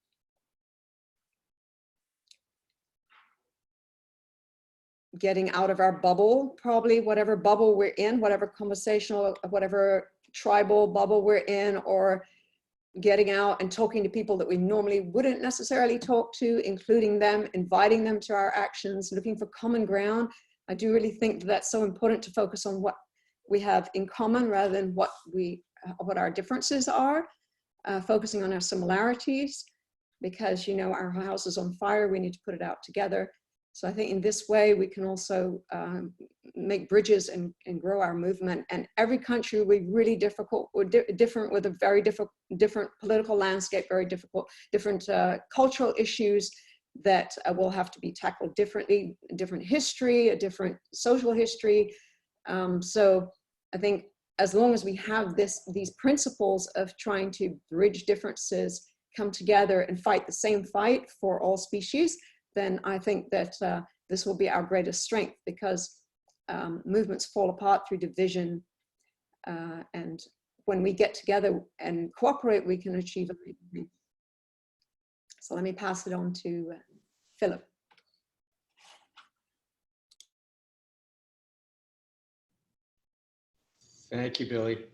Getting out of our bubble, probably whatever bubble we're in, whatever conversational, whatever tribal bubble we're in, or getting out and talking to people that we normally wouldn't necessarily talk to, including them, inviting them to our actions, looking for common ground. I do really think that that's so important, to focus on what we have in common rather than what our differences are, focusing on our similarities, because, you know, our house is on fire, we need to put it out together. So I think in this way, we can also make bridges and grow our movement. And every country will be really difficult, or different, with a very different political landscape, very different cultural issues that will have to be tackled differently, different history, a different social history. So I think as long as we have these principles of trying to bridge differences, come together and fight the same fight for all species, then I think that this will be our greatest strength, because movements fall apart through division. And when we get together and cooperate, we can achieve everything. So let me pass it on to Philip. Thank you, Billy.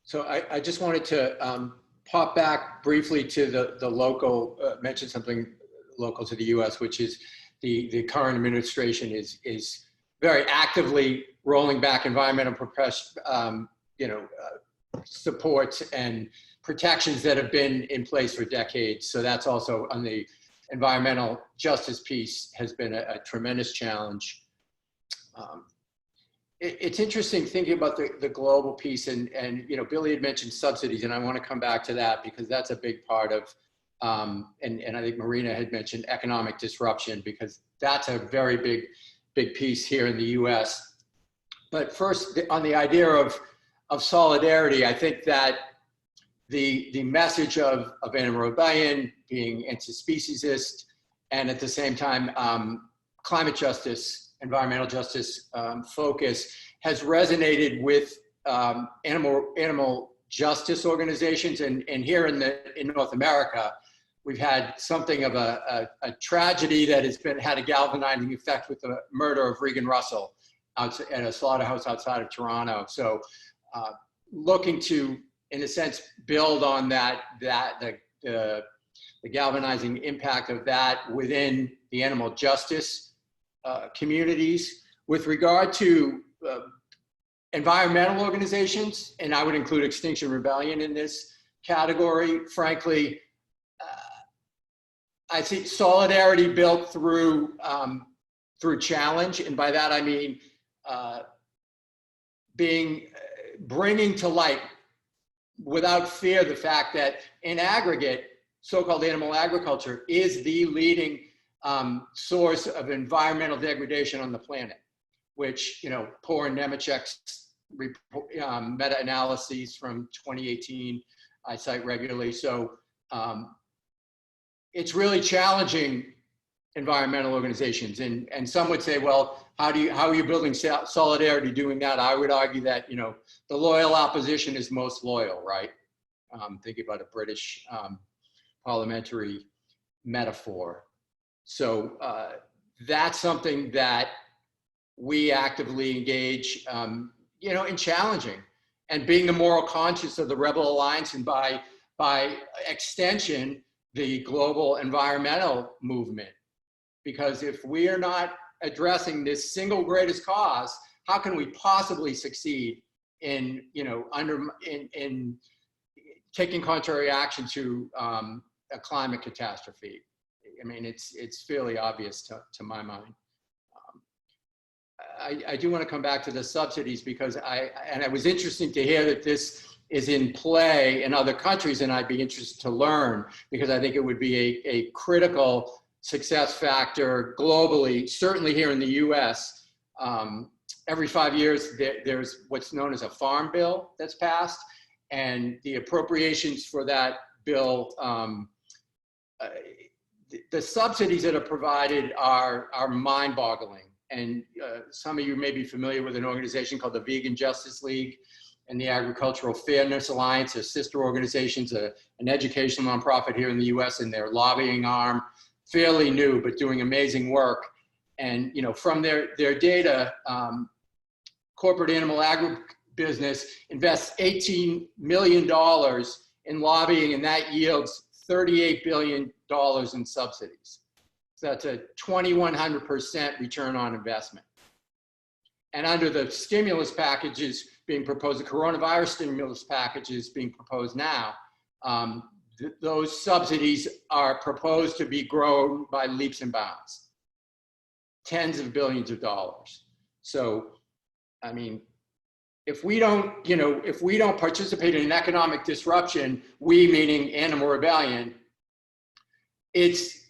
So I just wanted to pop back briefly to the local, mention something local to the US, which is the current administration is very actively rolling back environmental supports and protections that have been in place for decades. So that's also on the environmental justice piece, has been a tremendous challenge. It's interesting thinking about the global piece, and you know, Billy had mentioned subsidies, and I want to come back to that because that's a big part of, and I think Marina had mentioned economic disruption, because that's a very big piece here in the US. But first, on the idea of solidarity, I think that the message of Animal Rebellion being anti-speciesist, and at the same time climate justice, environmental justice focus, has resonated with animal justice organizations. And here in North America, we've had something of a tragedy that has had a galvanizing effect with the murder of Regan Russell at a slaughterhouse outside of Toronto. So looking to, in a sense, build on the galvanizing impact of that within the animal justice communities. With regard to environmental organizations, and I would include Extinction Rebellion in this category, frankly, I see solidarity built through challenge, and by that I mean bringing to light without fear the fact that in aggregate, so-called animal agriculture is the leading source of environmental degradation on the planet, which, you know, Poor and Nemechek's meta-analyses from 2018 I cite regularly. So it's really challenging environmental organizations, and some would say, well, how are you building solidarity doing that? I would argue that, you know, the loyal opposition is most loyal, right? Thinking about a British parliamentary metaphor. So that's something that we actively engage, you know, in challenging and being the moral conscience of the Rebel Alliance, and by extension, the global environmental movement. Because if we are not addressing this single greatest cause, how can we possibly succeed in, you know, in taking contrary action to a climate catastrophe? I mean, it's fairly obvious to my mind. I do want to come back to the subsidies, because it was interesting to hear that this is in play in other countries, and I'd be interested to learn, because I think it would be a critical success factor globally, certainly here in the US. Every 5 years, there's what's known as a farm bill that's passed, and the appropriations for that bill, the subsidies that are provided are mind-boggling. And some of you may be familiar with an organization called the Vegan Justice League and the Agricultural Fairness Alliance, their sister organizations, an educational nonprofit here in the US, and their lobbying arm, fairly new, but doing amazing work. And, you know, from their data, corporate animal agribusiness invests $18 million in lobbying, and that yields $38 billion in subsidies. So that's a 2,100% return on investment. And under the stimulus packages being proposed, the coronavirus stimulus packages being proposed now, those subsidies are proposed to be grown by leaps and bounds, tens of billions of dollars. So, I mean, if we don't, you know, if we don't participate in an economic disruption, we meaning Animal Rebellion, it's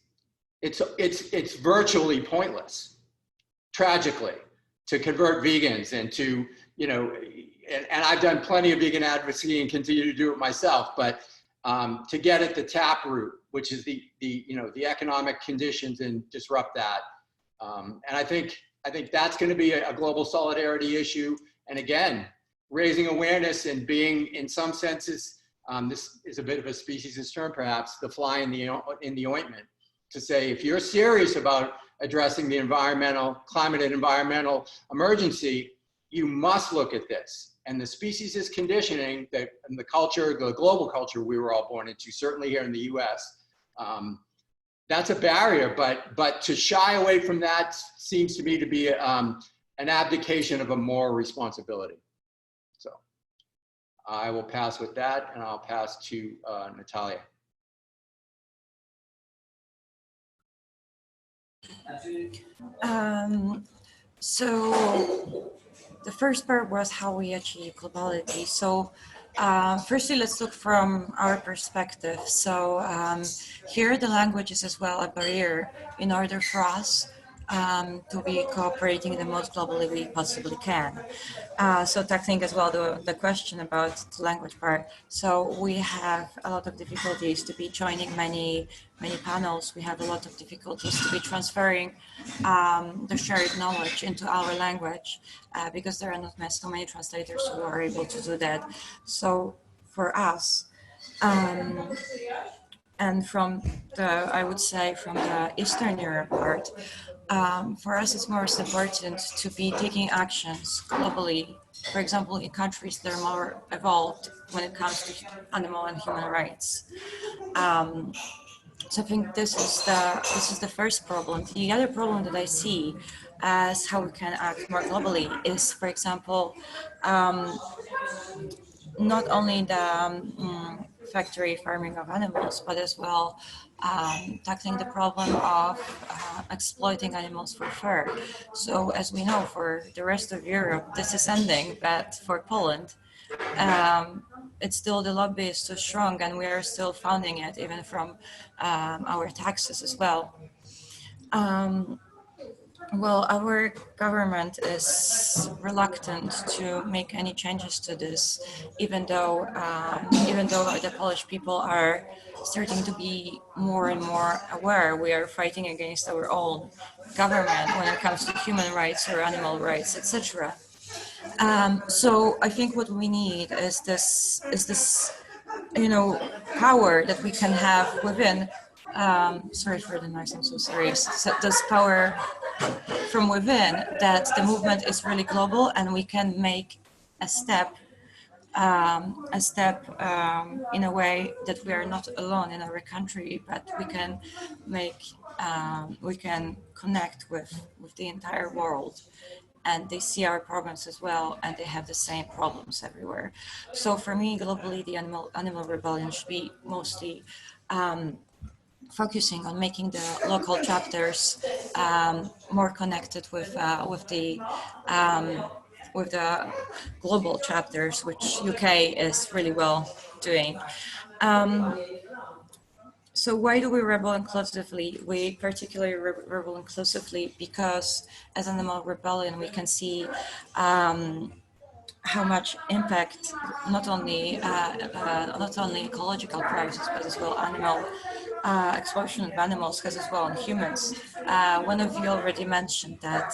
virtually pointless, tragically, to convert vegans and to, you know, and I've done plenty of vegan advocacy and continue to do it myself, but to get at the taproot, which is the economic conditions, and disrupt that. And I think that's going to be a global solidarity issue. And again, raising awareness and being, in some senses, this is a bit of a speciesist term perhaps, the fly in the ointment, to say, if you're serious about addressing the climate and environmental emergency, you must look at this. And the speciesist conditioning and the culture, the global culture we were all born into, certainly here in the US, that's a barrier, but to shy away from that seems to me to be an abdication of a moral responsibility. So I will pass with that, and I'll pass to Natalia. So the first part was how we achieve globality. So firstly, let's look from our perspective. So here the language is as well a barrier in order for us to be cooperating the most globally we possibly can. So tackling as well the question about the language part. So we have a lot of difficulties to be joining many panels. We have a lot of difficulties to be transferring the shared knowledge into our language because there are not so many translators who are able to do that. So for us. And from the, I would say, from the Eastern Europe part, for us it's most important to be taking actions globally. For example, in countries that are more evolved when it comes to animal and human rights. So I think this is the first problem. The other problem that I see as how we can act more globally is, for example, not only the factory farming of animals, but as well tackling the problem of exploiting animals for fur. So as we know, for the rest of Europe, this is ending, but for Poland, it's still, the lobby is too strong, and we are still funding it, even from our taxes as well. Well, our government is reluctant to make any changes to this, even though the Polish people are starting to be more and more aware. We are fighting against our own government when it comes to human rights or animal rights, etc. So I think what we need is this power that we can have within. Sorry for the noise. I'm so sorry. So this power from within, that the movement is really global, and we can make a step in a way that we are not alone in our country, but we can connect with the entire world, and they see our problems as well, and they have the same problems everywhere. So for me, globally, the animal rebellion should be mostly focusing on making the local chapters more connected with the global chapters, which UK is really well doing. So why do we rebel inclusively? We particularly rebel inclusively because as Animal Rebellion, we can see how much impact not only ecological crisis, but as well animal exploitation of animals has as well on humans. One of you already mentioned that,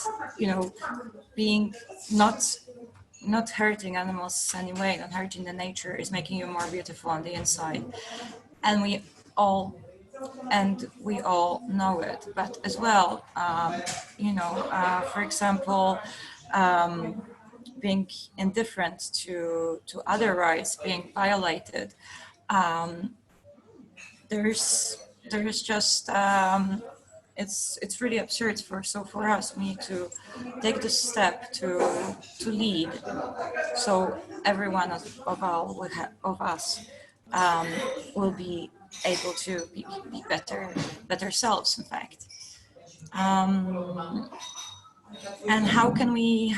being not hurting animals anyway, not hurting the nature, is making you more beautiful on the inside, and we all know it. But as well, for example, being indifferent to other rights being violated, there's just it's really absurd. For us, we need to take the step to lead, so every one of us will be able to be better selves, in fact. And how can we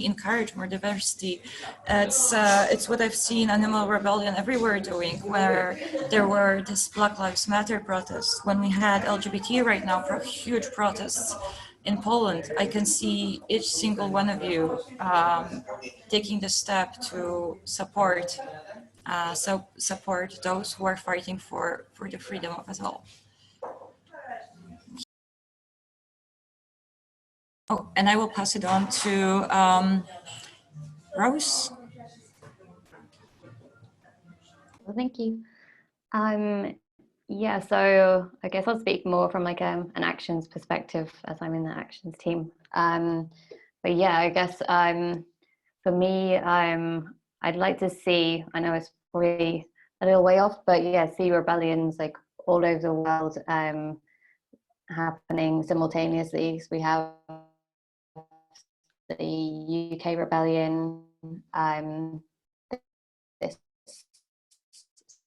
encourage more diversity? It's what I've seen Animal Rebellion everywhere doing, where there were this Black Lives Matter protests. When we had LGBT right now for huge protests in Poland, I can see each single one of you taking the step to support those who are fighting for the freedom of us all. Oh, and I will pass it on to Rose. Well, thank you. Yeah, so I guess I'll speak more from like an actions perspective, as I'm in the actions team. But yeah, I guess for me, I'd like to see, I know it's probably a little way off, but yeah, see rebellions like all over the world happening simultaneously. So we have the UK rebellion this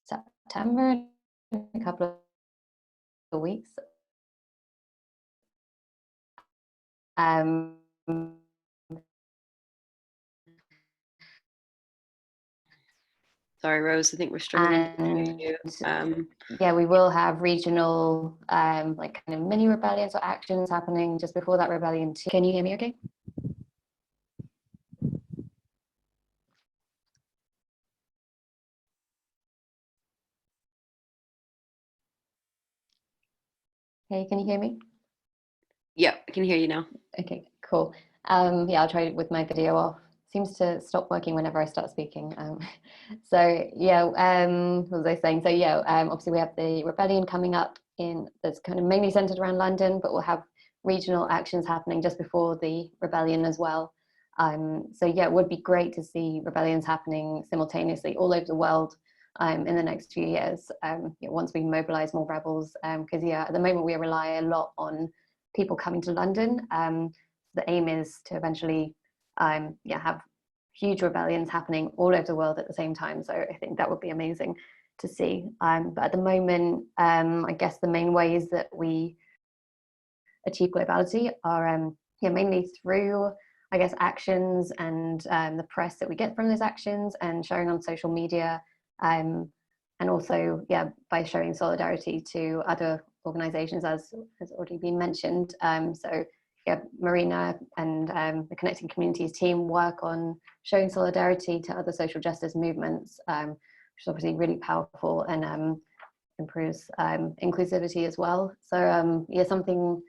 September, in a couple of weeks. Sorry, Rose, I think we're struggling to hear you. Yeah, we will have regional like kind of mini rebellions or actions happening just before that rebellion too. Can you hear me okay? Hey, can you hear me? Yeah, I can hear you now. Okay, cool. Yeah, I'll try with my video off. seems to stop working whenever I start speaking. So yeah, what was I saying? So yeah, obviously we have the rebellion coming up that's kind of mainly centered around London, but we'll have regional actions happening just before the rebellion as well. So yeah, it would be great to see rebellions happening simultaneously all over the world in the next few years, once we mobilize more rebels, because yeah, at the moment we rely a lot on people coming to London. The aim is to eventually have huge rebellions happening all over the world at the same time. So I think that would be amazing to see. But at the moment, I guess the main ways that we achieve globality are mainly through, I guess, actions and the press that we get from those actions and sharing on social media, and also by showing solidarity to other organizations, as has already been mentioned. So Marina and the Connecting Communities team work on showing solidarity to other social justice movements, which is obviously really powerful and improves inclusivity as well. So something,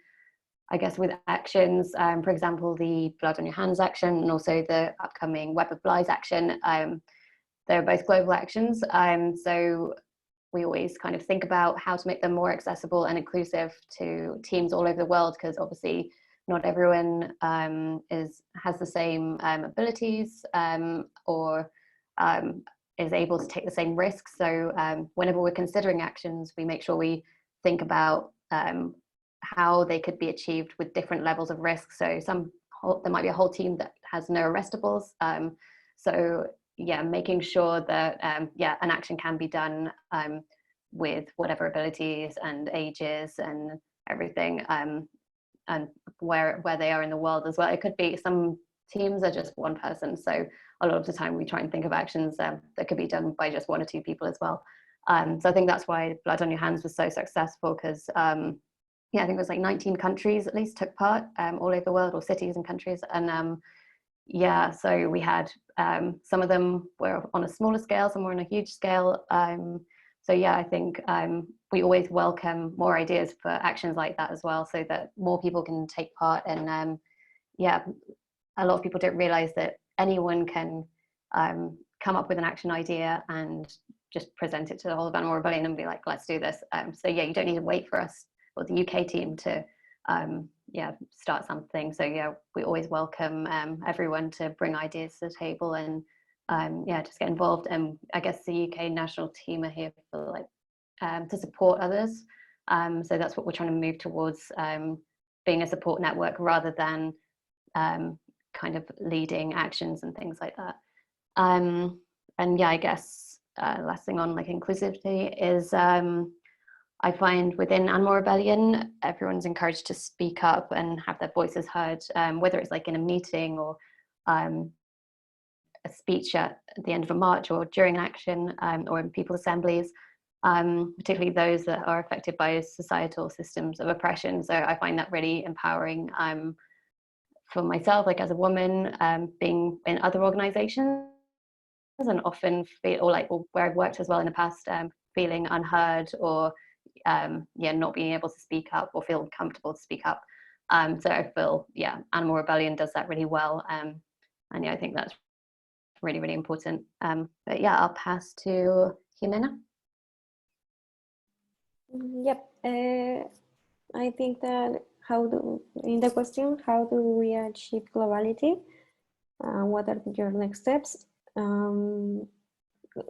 I guess, with actions, for example, the Blood on Your Hands action and also the upcoming Web of Lies action, they're both global actions. So we always kind of think about how to make them more accessible and inclusive to teams all over the world, because obviously not everyone has the same abilities or is able to take the same risks. So whenever we're considering actions, we make sure we think about how they could be achieved with different levels of risk. So there might be a whole team that has no arrestables. So making sure that an action can be done with whatever abilities and ages and everything, and where they are in the world as well. It could be some teams are just one person, so a lot of the time we try and think of actions that could be done by just one or two people as well. So I think that's why Blood on Your Hands was so successful, because I think it was like 19 countries at least took part all over the world, or cities and countries. And so we had some of them were on a smaller scale, some were on a huge scale. So I think we always welcome more ideas for actions like that as well, so that more people can take part. And a lot of people don't realize that anyone can come up with an action idea and just present it to the whole of Animal Rebellion and be like, let's do this. So you don't need to wait for us or the UK team to start something. So we always welcome everyone to bring ideas to the table and just get involved. And I guess the UK national team are here for to support others. So that's what we're trying to move towards, being a support network rather than kind of leading actions and things like that. And I guess last thing on inclusivity is I find within Animal Rebellion, everyone's encouraged to speak up and have their voices heard, whether it's in a meeting or a speech at the end of a march or during an action, or in people's assemblies, particularly those that are affected by societal systems of oppression. So I find that really empowering for myself, as a woman, being in other organizations and often feel, or where I've worked as well in the past, feeling unheard or not being able to speak up or feel comfortable to speak up. So I feel Animal Rebellion does that really well, and I think that's really, really important. But I'll pass to Jimena. Yep. I think that in the question, how do we achieve globality? What are your next steps?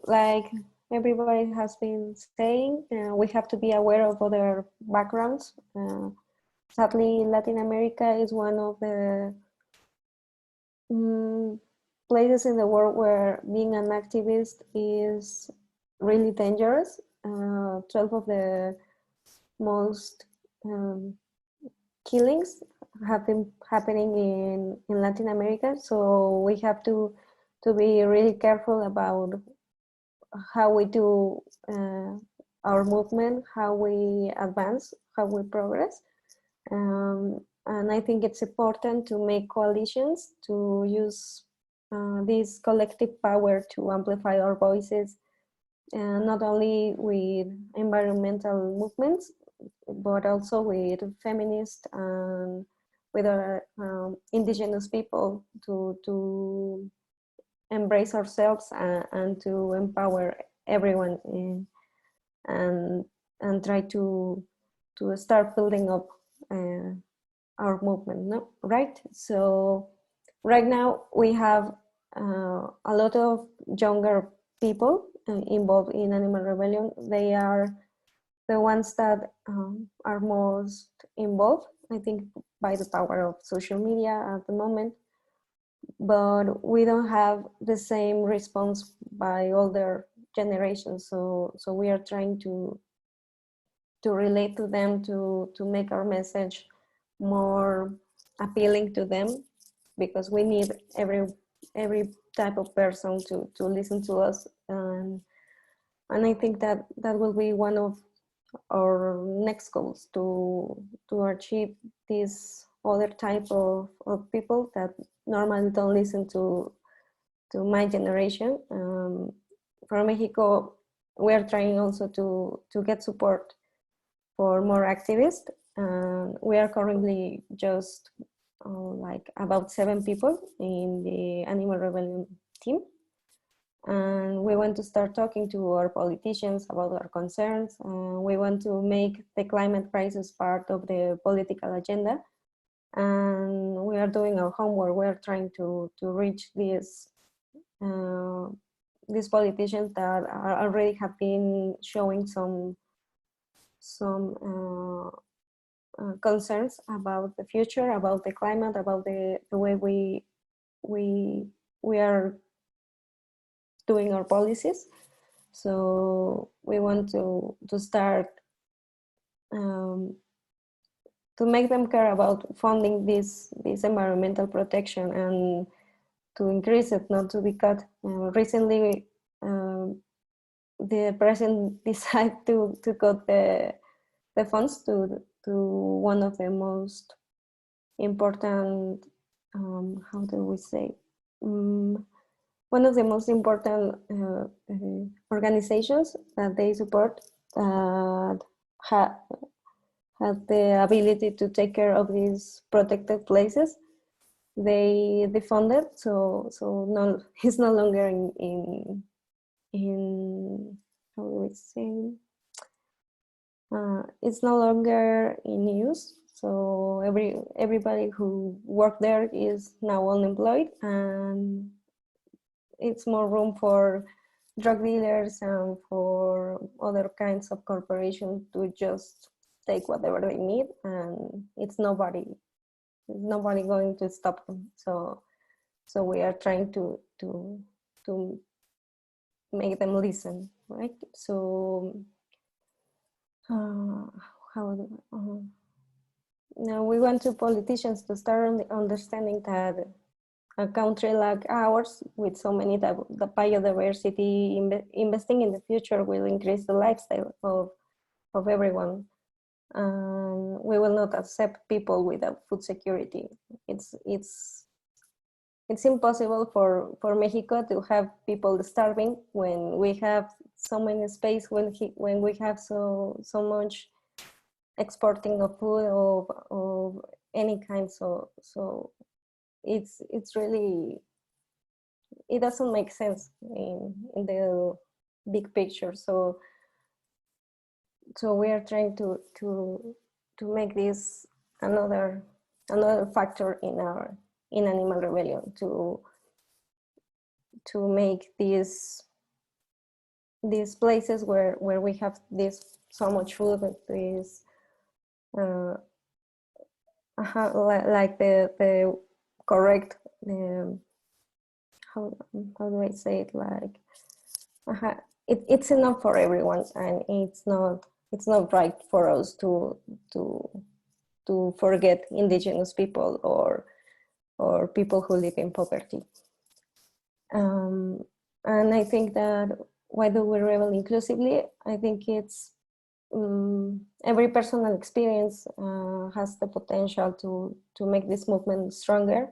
Like everybody has been saying, we have to be aware of other backgrounds. Sadly, Latin America is one of the places in the world where being an activist is really dangerous. 12 of the most killings have been happening in Latin America. So we have to be really careful about how we do our movement, how we advance, how we progress. And I think it's important to make coalitions, to use this collective power to amplify our voices, not only with environmental movements, but also with feminists and with our indigenous people to embrace ourselves and to empower everyone and try to start building up our movement, no? Right? So right now we have a lot of younger people involved in Animal Rebellion. They are the ones that are most involved, I think, by the power of social media at the moment. But we don't have the same response by older generations. So we are trying to relate to them, to make our message more appealing to them, because we need every type of person to listen to us. And I think that will be one of our next goals, to achieve this other type of people that normally don't listen to my generation. For Mexico, we are trying also to get support for more activists. We are currently just like about 7 people in the Animal Rebellion team. And we want to start talking to our politicians about our concerns. We want to make the climate crisis part of the political agenda. And we are doing our homework. We are trying to reach these politicians that already have been showing some concerns about the future, about the climate, about the way we are doing our policies. So we want to start to make them care about funding this environmental protection and to increase it, not to be cut. Recently, the president decided to cut the funds to one of the most important, how do we say, one of the most important organizations that they support that have the ability to take care of these protected places. They defunded, so no, he's no longer in how do we say? It's no longer in use. So everybody who worked there is now unemployed, and it's more room for drug dealers and for other kinds of corporations to just take whatever they need, and it's nobody going to stop them. So we are trying to make them listen, right? So now we want to politicians to start understanding that a country like ours, with so many the biodiversity, investing in the future will increase the lifestyle of everyone. We will not accept people without food security. It's impossible for Mexico to have people starving when we have so many space, when we have so much exporting of food of any kind. So it's really, it doesn't make sense in the big picture. So we are trying to make this another factor in Animal Rebellion, to make these places where we have so much food, this like the correct, how do I say it, like it's enough for everyone, and it's not right for us to forget indigenous people or people who live in poverty. And I think that why do we rebel inclusively? I think it's every personal experience has the potential to make this movement stronger.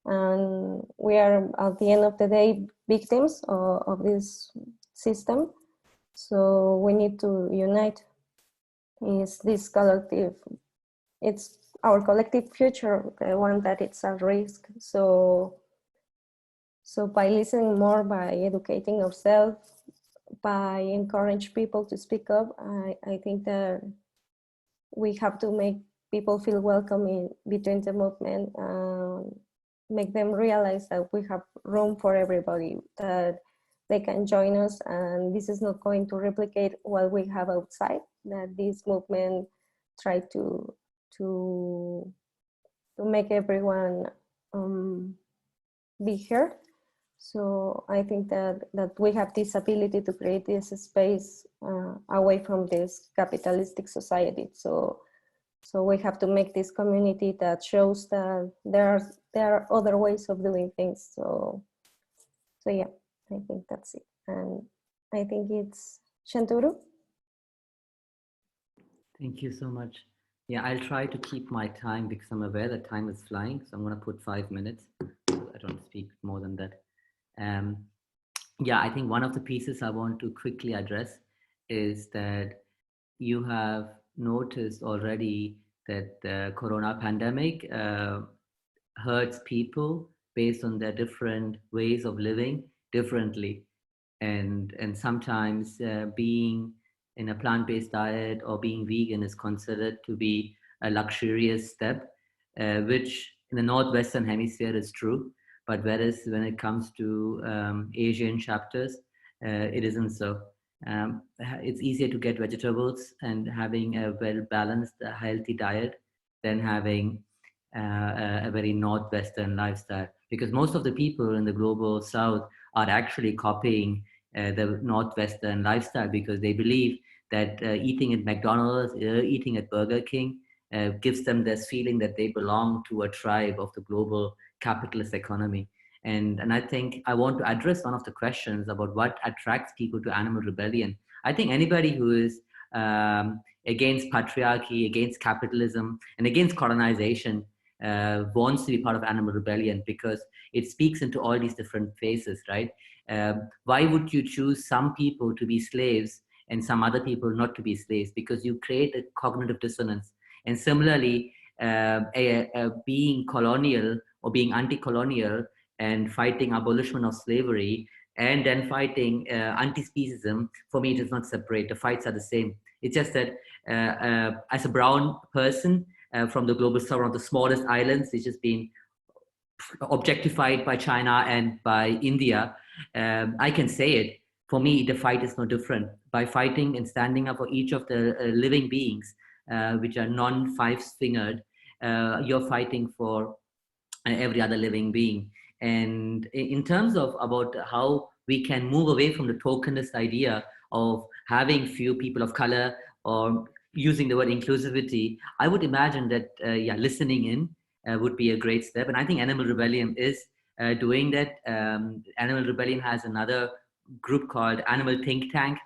And we are, at the end of the day, victims of this system. So we need to unite. It's this collective, it's our collective future, the one that it's at risk. So So by listening more, by educating ourselves, by encourage people to speak up, I think that we have to make people feel welcome in between the movement, make them realize that we have room for everybody, that they can join us, and this is not going to replicate what we have outside, that this movement try to make everyone be heard. So I think that we have this ability to create this space away from this capitalistic society. So we have to make this community that shows that there are other ways of doing things. So yeah, I think that's it. And I think it's Shantaru. Thank you so much. Yeah, I'll try to keep my time because I'm aware that time is flying. So I'm going to put 5 minutes. So I don't speak more than that. Yeah, I think one of the pieces I want to quickly address is that you have noticed already that the corona pandemic hurts people based on their different ways of living differently. And sometimes being in a plant-based diet or being vegan is considered to be a luxurious step, which in the Northwestern Hemisphere is true. But whereas when it comes to Asian chapters, it isn't so. It's easier to get vegetables and having a well-balanced, healthy diet than having a very Northwestern lifestyle. Because most of the people in the global South are actually copying the Northwestern lifestyle because they believe that eating at McDonald's, eating at Burger King gives them this feeling that they belong to a tribe of the global capitalist economy. And I think I want to address one of the questions about what attracts people to animal rebellion. I think anybody who is against patriarchy, against capitalism, and against colonization wants to be part of animal rebellion because it speaks into all these different phases, right? Why would you choose some people to be slaves and some other people not to be slaves? Because you create a cognitive dissonance. And similarly, being colonial or being anti-colonial and fighting abolition of slavery and then fighting anti-speciesism, for me, it is not separate. The fights are the same. It's just that as a brown person from the global south, one of the smallest islands, which has been objectified by China and by India, I can say it. For me, the fight is no different. By fighting and standing up for each of the living beings, which are non-five-fingered, you're fighting for every other living being. And in terms of about how we can move away from the tokenist idea of having few people of color or using the word inclusivity, I would imagine that yeah, listening in would be a great step. And I think Animal Rebellion is doing that. Animal Rebellion has another group called Animal Think Tank,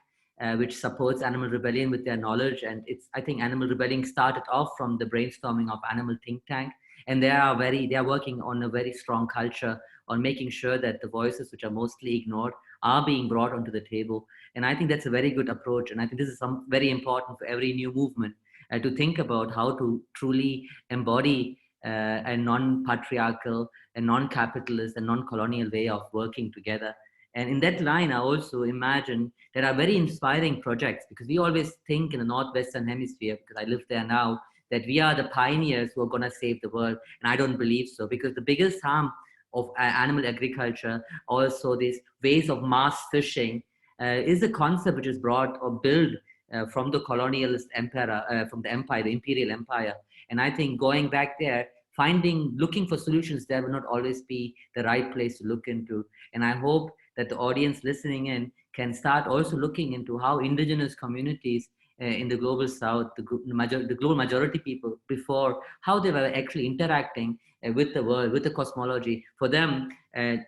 which supports Animal Rebellion with their knowledge. And I think Animal Rebellion started off from the brainstorming of Animal Think Tank. And they are working on a very strong culture on making sure that the voices which are mostly ignored are being brought onto the table. And I think that's a very good approach. And I think this is very important for every new movement to think about how to truly embody a non-patriarchal, a non-capitalist, a non-colonial way of working together. And in that line, I also imagine there are very inspiring projects because we always think in the Northwestern Hemisphere, because I live there now, that we are the pioneers who are going to save the world. And I don't believe so, because the biggest harm of animal agriculture, also these ways of mass fishing, is a concept which is brought or built from the colonialist empire, from the empire, the imperial empire. And I think going back there, looking for solutions there will not always be the right place to look into. And I hope that the audience listening in can start also looking into how indigenous communities in the global south, the global majority people before, how they were actually interacting with the world, with the cosmology. For them,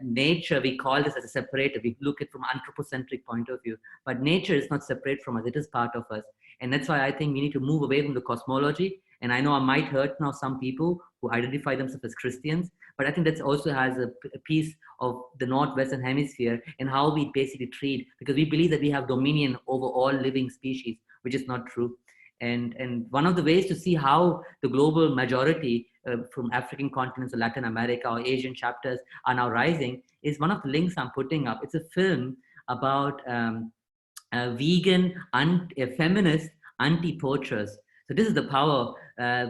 nature, we call this as a separator. We look at it from an anthropocentric point of view, but nature is not separate from us. It is part of us. And that's why I think we need to move away from the cosmology. And I know I might hurt now some people who identify themselves as Christians, but I think that also has a piece of the Northwestern Hemisphere and how we basically treat, because we believe that we have dominion over all living species, which is not true. And one of the ways to see how the global majority from African continents or Latin America or Asian chapters are now rising is one of the links I'm putting up. It's a film about vegan, feminist anti-poachers. So this is the power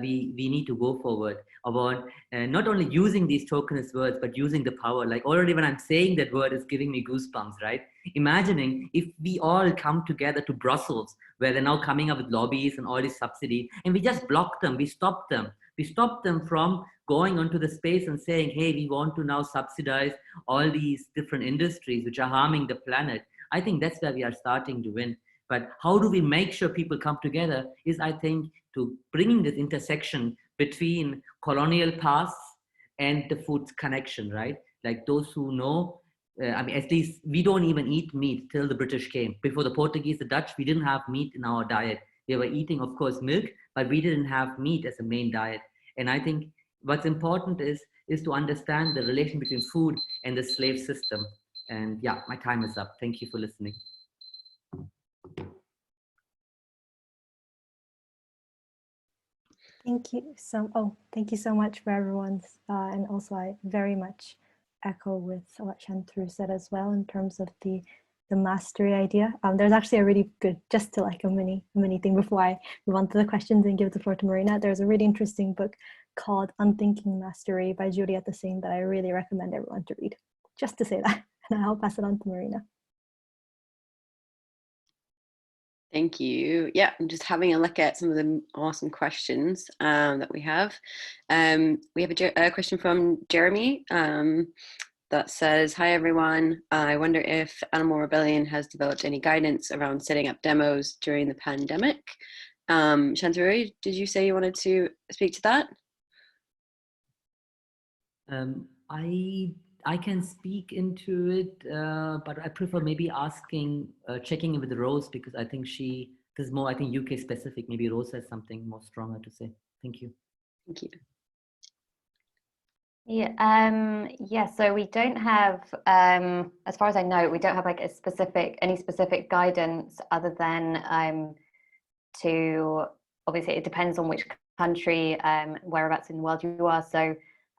we need to go forward about not only using these tokenist words, but using the power. Like already when I'm saying that word, it's giving me goosebumps, right? Imagining if we all come together to Brussels, where they're now coming up with lobbies and all these subsidies, and we just block them, we stop them. We stop them from going onto the space and saying, hey, we want to now subsidize all these different industries which are harming the planet. I think that's where we are starting to win. But how do we make sure people come together is, I think, to bringing this intersection between colonial pasts and the food connection, right? Like those who know, I mean, at least we don't even eat meat till the British came. Before the Portuguese, the Dutch, we didn't have meat in our diet. We were eating, of course, milk, but we didn't have meat as a main diet. And I think what's important is to understand the relation between food and the slave system. And yeah, my time is up. Thank you for listening. Thank you so much for everyone's, and also I very much echo with what Shantaru said as well in terms of the mastery idea. There's actually a really good, just to like a mini thing before I move on to the questions and give the floor to Marina. There's a really interesting book called Unthinking Mastery by Julieta Singh that I really recommend everyone to read. Just to say that, and I'll pass it on to Marina. Thank you. Yeah, I'm just having a look at some of the awesome questions that we have. We have a question from Jeremy that says, hi everyone, I wonder if Animal Rebellion has developed any guidance around setting up demos during the pandemic. Shantaru, did you say you wanted to speak to that? I can speak into it, but I prefer maybe asking, checking in with Rose, because I think this is more, I think, UK specific. Maybe Rose has something more stronger to say. Thank you. Thank you. Yeah, so we don't have, as far as I know, we don't have like any specific guidance other than to, obviously it depends on which country, whereabouts in the world you are. So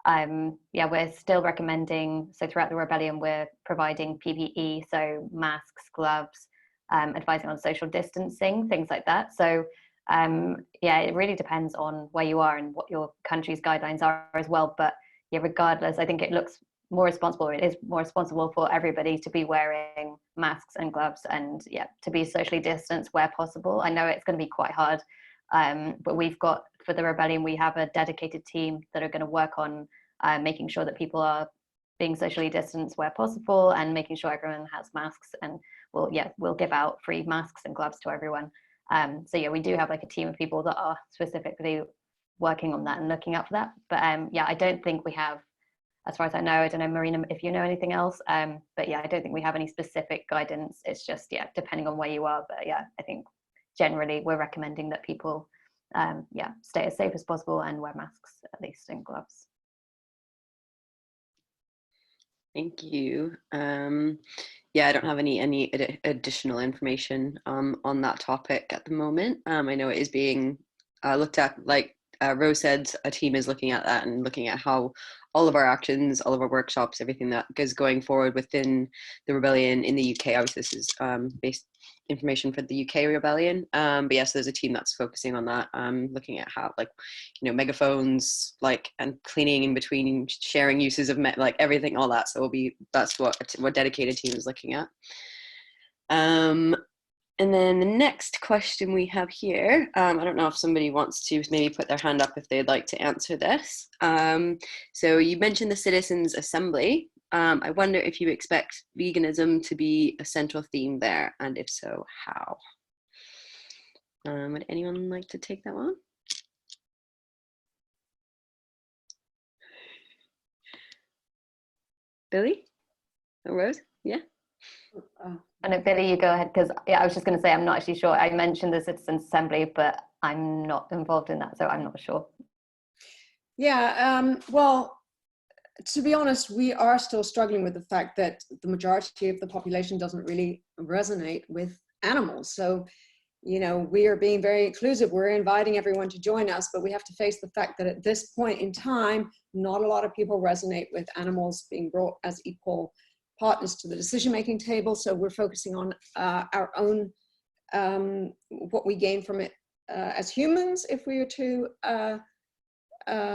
yeah, we're still recommending, so throughout the rebellion, we're providing PPE, so masks, gloves, advising on social distancing, things like that. So yeah, it really depends on where you are and what your country's guidelines are as well. But yeah, regardless, I think it looks more responsible, it is more responsible for everybody to be wearing masks and gloves and yeah, to be socially distanced where possible. I know it's going to be quite hard, but we've got, for the rebellion, we have a dedicated team that are going to work on making sure that people are being socially distanced where possible and making sure everyone has masks, and we'll give out free masks and gloves to everyone. So yeah, we do have like a team of people that are specifically working on that and looking out for that. But yeah, I don't think we have, as far as I know, I don't know, Marina, if you know anything else, but yeah, I don't think we have any specific guidance. It's just, yeah, depending on where you are. But yeah, I think generally we're recommending that people yeah, stay as safe as possible and wear masks at least, and gloves. Thank you. Yeah, I don't have any additional information on that topic at the moment. I know it is being looked at, like Rose said, a team is looking at that and looking at how all of our actions, all of our workshops, everything that is going forward within the rebellion in the UK. Obviously, this is based information for the UK rebellion. But yes, there's a team that's focusing on that, looking at how, like, you know, megaphones, like, and cleaning in between, sharing uses of like everything, all that. So that's what a dedicated team is looking at. And then the next question we have here, I don't know if somebody wants to maybe put their hand up if they'd like to answer this. So you mentioned the Citizens Assembly. I wonder if you expect veganism to be a central theme there, and if so, how? Would anyone like to take that one? Billy? Or Rose? Yeah? And Billy, you go ahead, because yeah, I was just going to say I'm not actually sure. I mentioned the Citizens Assembly, but I'm not involved in that, so I'm not sure. Yeah, well, to be honest, we are still struggling with the fact that the majority of the population doesn't really resonate with animals. So you know, we are being very inclusive. We're inviting everyone to join us, but we have to face the fact that at this point in time, not a lot of people resonate with animals being brought as equal partners to the decision-making table. So we're focusing on our own, what we gain from it as humans if we were to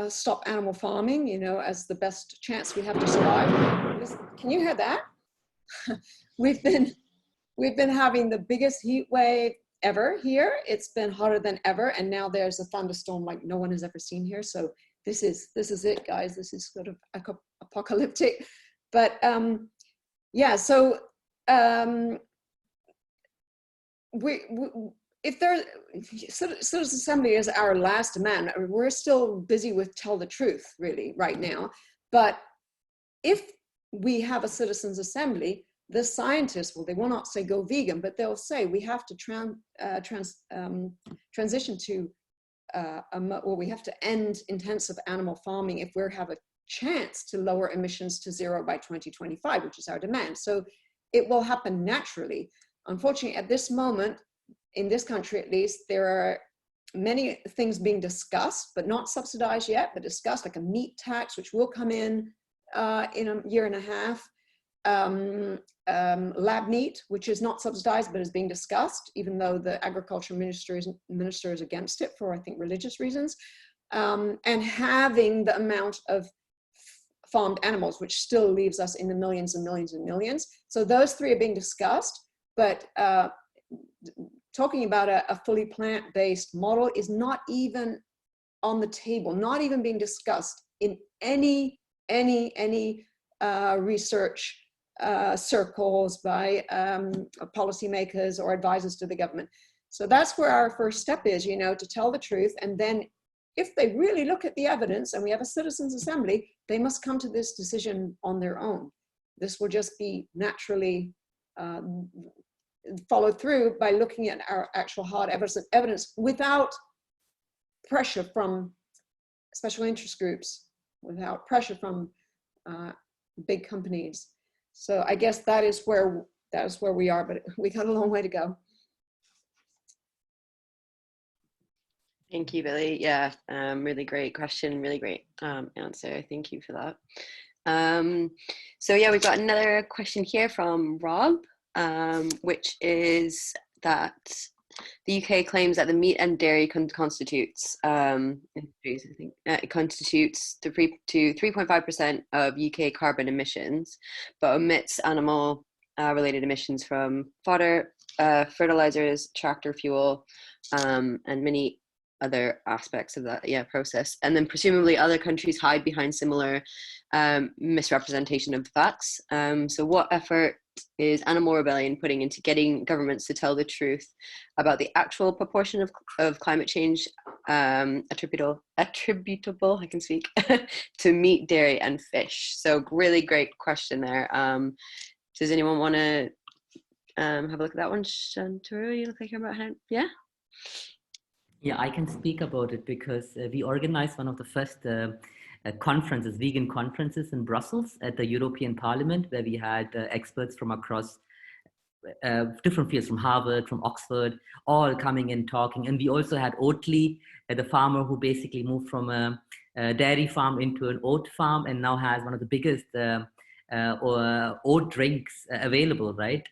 stop animal farming, you know, as the best chance we have to survive. Listen, can you hear that? We've been having the biggest heat wave ever here. It's been hotter than ever, and now there's a thunderstorm like no one has ever seen here. So this is it, guys. This is sort of apocalyptic. But yeah, so if there, Citizens Assembly is our last demand. We're still busy with tell the truth, really, right now. But if we have a Citizens Assembly, the scientists, well, they will not say go vegan, but they'll say we have to transition to, well, we have to end intensive animal farming if we have a chance to lower emissions to 0 by 2025, which is our demand. So it will happen naturally. Unfortunately, at this moment, in this country at least, there are many things being discussed, but not subsidized yet, but discussed, like a meat tax, which will come in a year and a half. Lab meat, which is not subsidized but is being discussed, even though the agriculture minister is against it for, I think, religious reasons, and having the amount of farmed animals, which still leaves us in the millions and millions and millions. So those three are being discussed, but talking about a fully plant-based model is not even on the table, not even being discussed in any research circles by policymakers or advisors to the government. So that's where our first step is, you know, to tell the truth. And then if they really look at the evidence and we have a Citizens Assembly, they must come to this decision on their own. This will just be naturally followed through by looking at our actual hard evidence without pressure from special interest groups, without pressure from big companies. So I guess that is where we are, but we got a long way to go. Thank you, Billy. Yeah, really great question, really great answer. Thank you for that. So yeah, we've got another question here from Rob, which is that the UK claims that the meat and dairy constitutes industries, I think, it constitutes to 3.5% of UK carbon emissions, but omits animal related emissions from fodder, fertilizers, tractor fuel, and many other aspects of that process. And then presumably other countries hide behind similar misrepresentation of the facts. So what effort is Animal Rebellion putting into getting governments to tell the truth about the actual proportion of climate change attributable, I can speak, to meat, dairy, and fish? So really great question there. Does anyone want to have a look at that one? Shantaru, you look like you're about hand. Yeah? Yeah, I can speak about it because we organized one of the first conferences, vegan conferences in Brussels at the European Parliament, where we had experts from across different fields, from Harvard, from Oxford, all coming and talking. And we also had Oatly, the farmer who basically moved from a dairy farm into an oat farm and now has one of the biggest oat drinks available, right?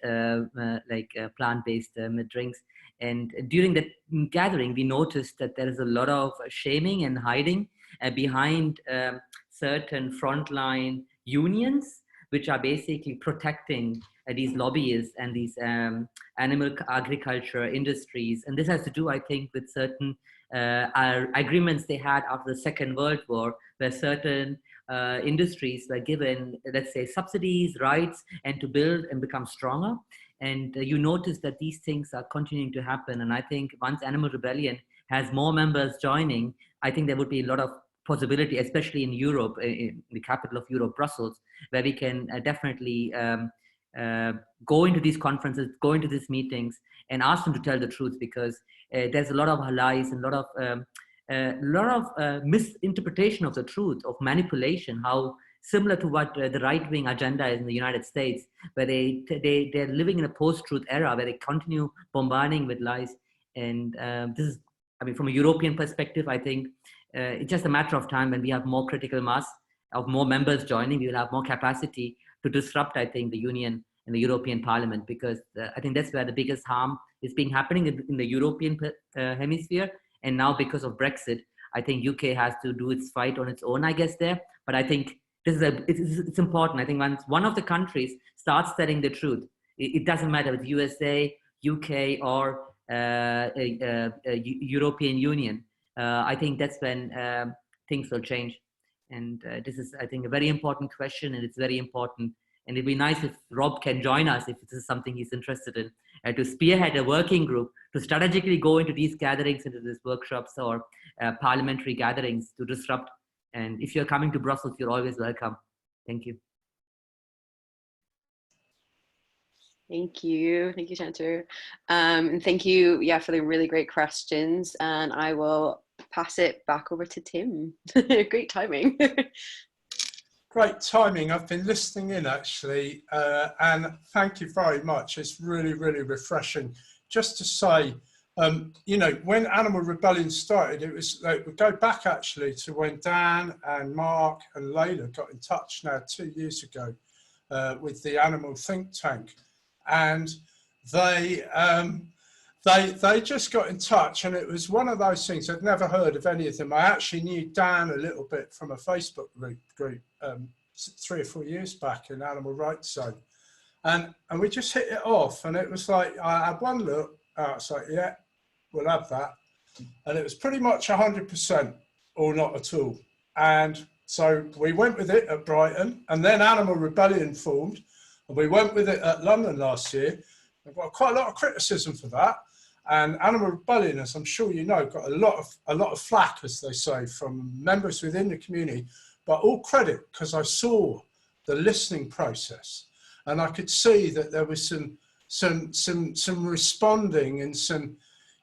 Like plant-based drinks. And during that gathering, we noticed that there is a lot of shaming and hiding behind certain frontline unions, which are basically protecting these lobbyists and these animal agriculture industries. And this has to do, I think, with certain agreements they had after the Second World War, where certain industries were given, let's say, subsidies, rights, and to build and become stronger. And you notice that these things are continuing to happen. And I think once Animal Rebellion has more members joining, I think there would be a lot of possibility, especially in Europe, in the capital of Europe, Brussels, where we can definitely go into these conferences, go into these meetings, and ask them to tell the truth, because there's a lot of lies and a lot of misinterpretation of the truth, of manipulation, how similar to what the right-wing agenda is in the United States, where they're living in a post-truth era where they continue bombarding with lies. And this is, I mean, from a European perspective, I think it's just a matter of time when we have more critical mass of more members joining, we will have more capacity to disrupt, I think, the Union and the European Parliament, because I think that's where the biggest harm is being happening in the European hemisphere. And now because of Brexit, I think UK has to do its fight on its own, I guess, there. But I think this is it's important. I think once one of the countries starts telling the truth, it doesn't matter if it's USA, UK, or European Union. I think that's when things will change. And this is, I think, a very important question, and it's very important. And it'd be nice if Rob can join us if this is something he's interested in, to spearhead a working group to strategically go into these gatherings, into these workshops or parliamentary gatherings to disrupt. And if you're coming to Brussels, you're always welcome. Thank you. Thank you, Shantaru. And thank you, for the really great questions. And I will pass it back over to Tim. Great timing. Great timing. I've been listening in actually, and thank you very much. It's really, really refreshing. Just to say, you know, when Animal Rebellion started, it was like, we go back actually to when Dan and Mark and Layla got in touch now 2 years ago with the Animal Think Tank, and they just got in touch, and it was one of those things. I'd never heard of any of them. I actually knew Dan a little bit from a Facebook group 3 or 4 years back in Animal Rights Zone, and we just hit it off. And it was like, I had one look, it's like, yeah, we'll have that, and it was pretty much 100% or not at all. And so we went with it at Brighton, and then Animal Rebellion formed, and we went with it at London last year. I've got quite a lot of criticism for that. And Animal Rebellion, as I'm sure you know, got a lot of flack, as they say, from members within the community, but all credit, because I saw the listening process, and I could see that there was some responding and some,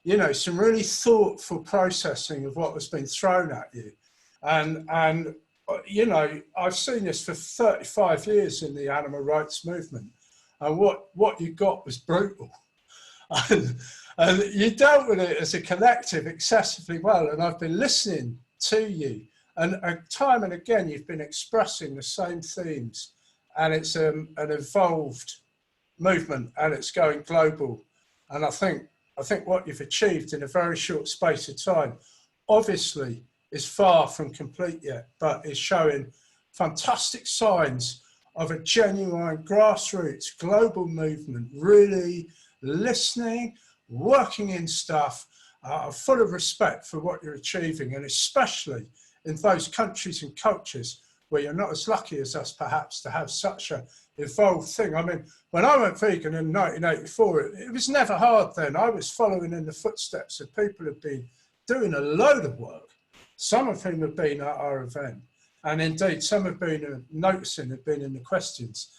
you know, some really thoughtful processing of what was being thrown at you. And you know, I've seen this for 35 years in the animal rights movement, and what you got was brutal. And you dealt with it as a collective excessively well, and I've been listening to you, and time and again you've been expressing the same themes, and it's an evolved movement, and it's going global. And I think what you've achieved in a very short space of time, obviously, is far from complete yet, but is showing fantastic signs of a genuine grassroots global movement, really listening, working in stuff, full of respect for what you're achieving, and especially in those countries and cultures where you're not as lucky as us perhaps to have such a evolved thing. I mean, when I went vegan in 1984, it was never hard then. I was following in the footsteps of people who've been doing a load of work, some of whom have been at our event, and indeed some have been noticing, have been in the questions.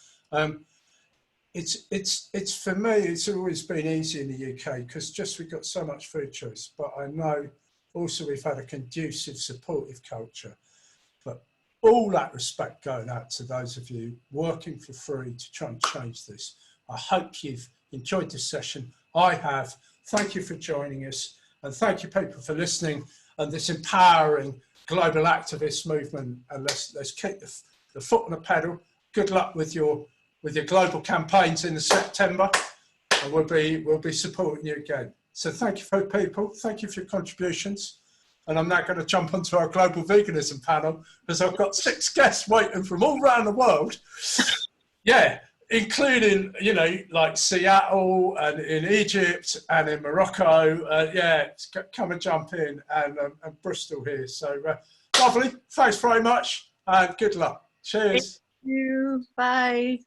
It's for me, it's always been easy in the UK because just we've got so much food choice, but I know also we've had a conducive, supportive culture. But all that respect going out to those of you working for free to try and change this. I hope you've enjoyed this session. I have. Thank you for joining us, and thank you people for listening and this empowering global activist movement. And let's keep the foot on the pedal. Good luck with your global campaigns in September, and we'll be supporting you again. So thank you for people, thank you for your contributions. And I'm now going to jump onto our global veganism panel because I've got 6 guests waiting from all around the world. Yeah, including, you know, like Seattle and in Egypt and in Morocco. Yeah, come and jump in, and Bristol here. So lovely, thanks very much and good luck. Cheers. Thank you, bye.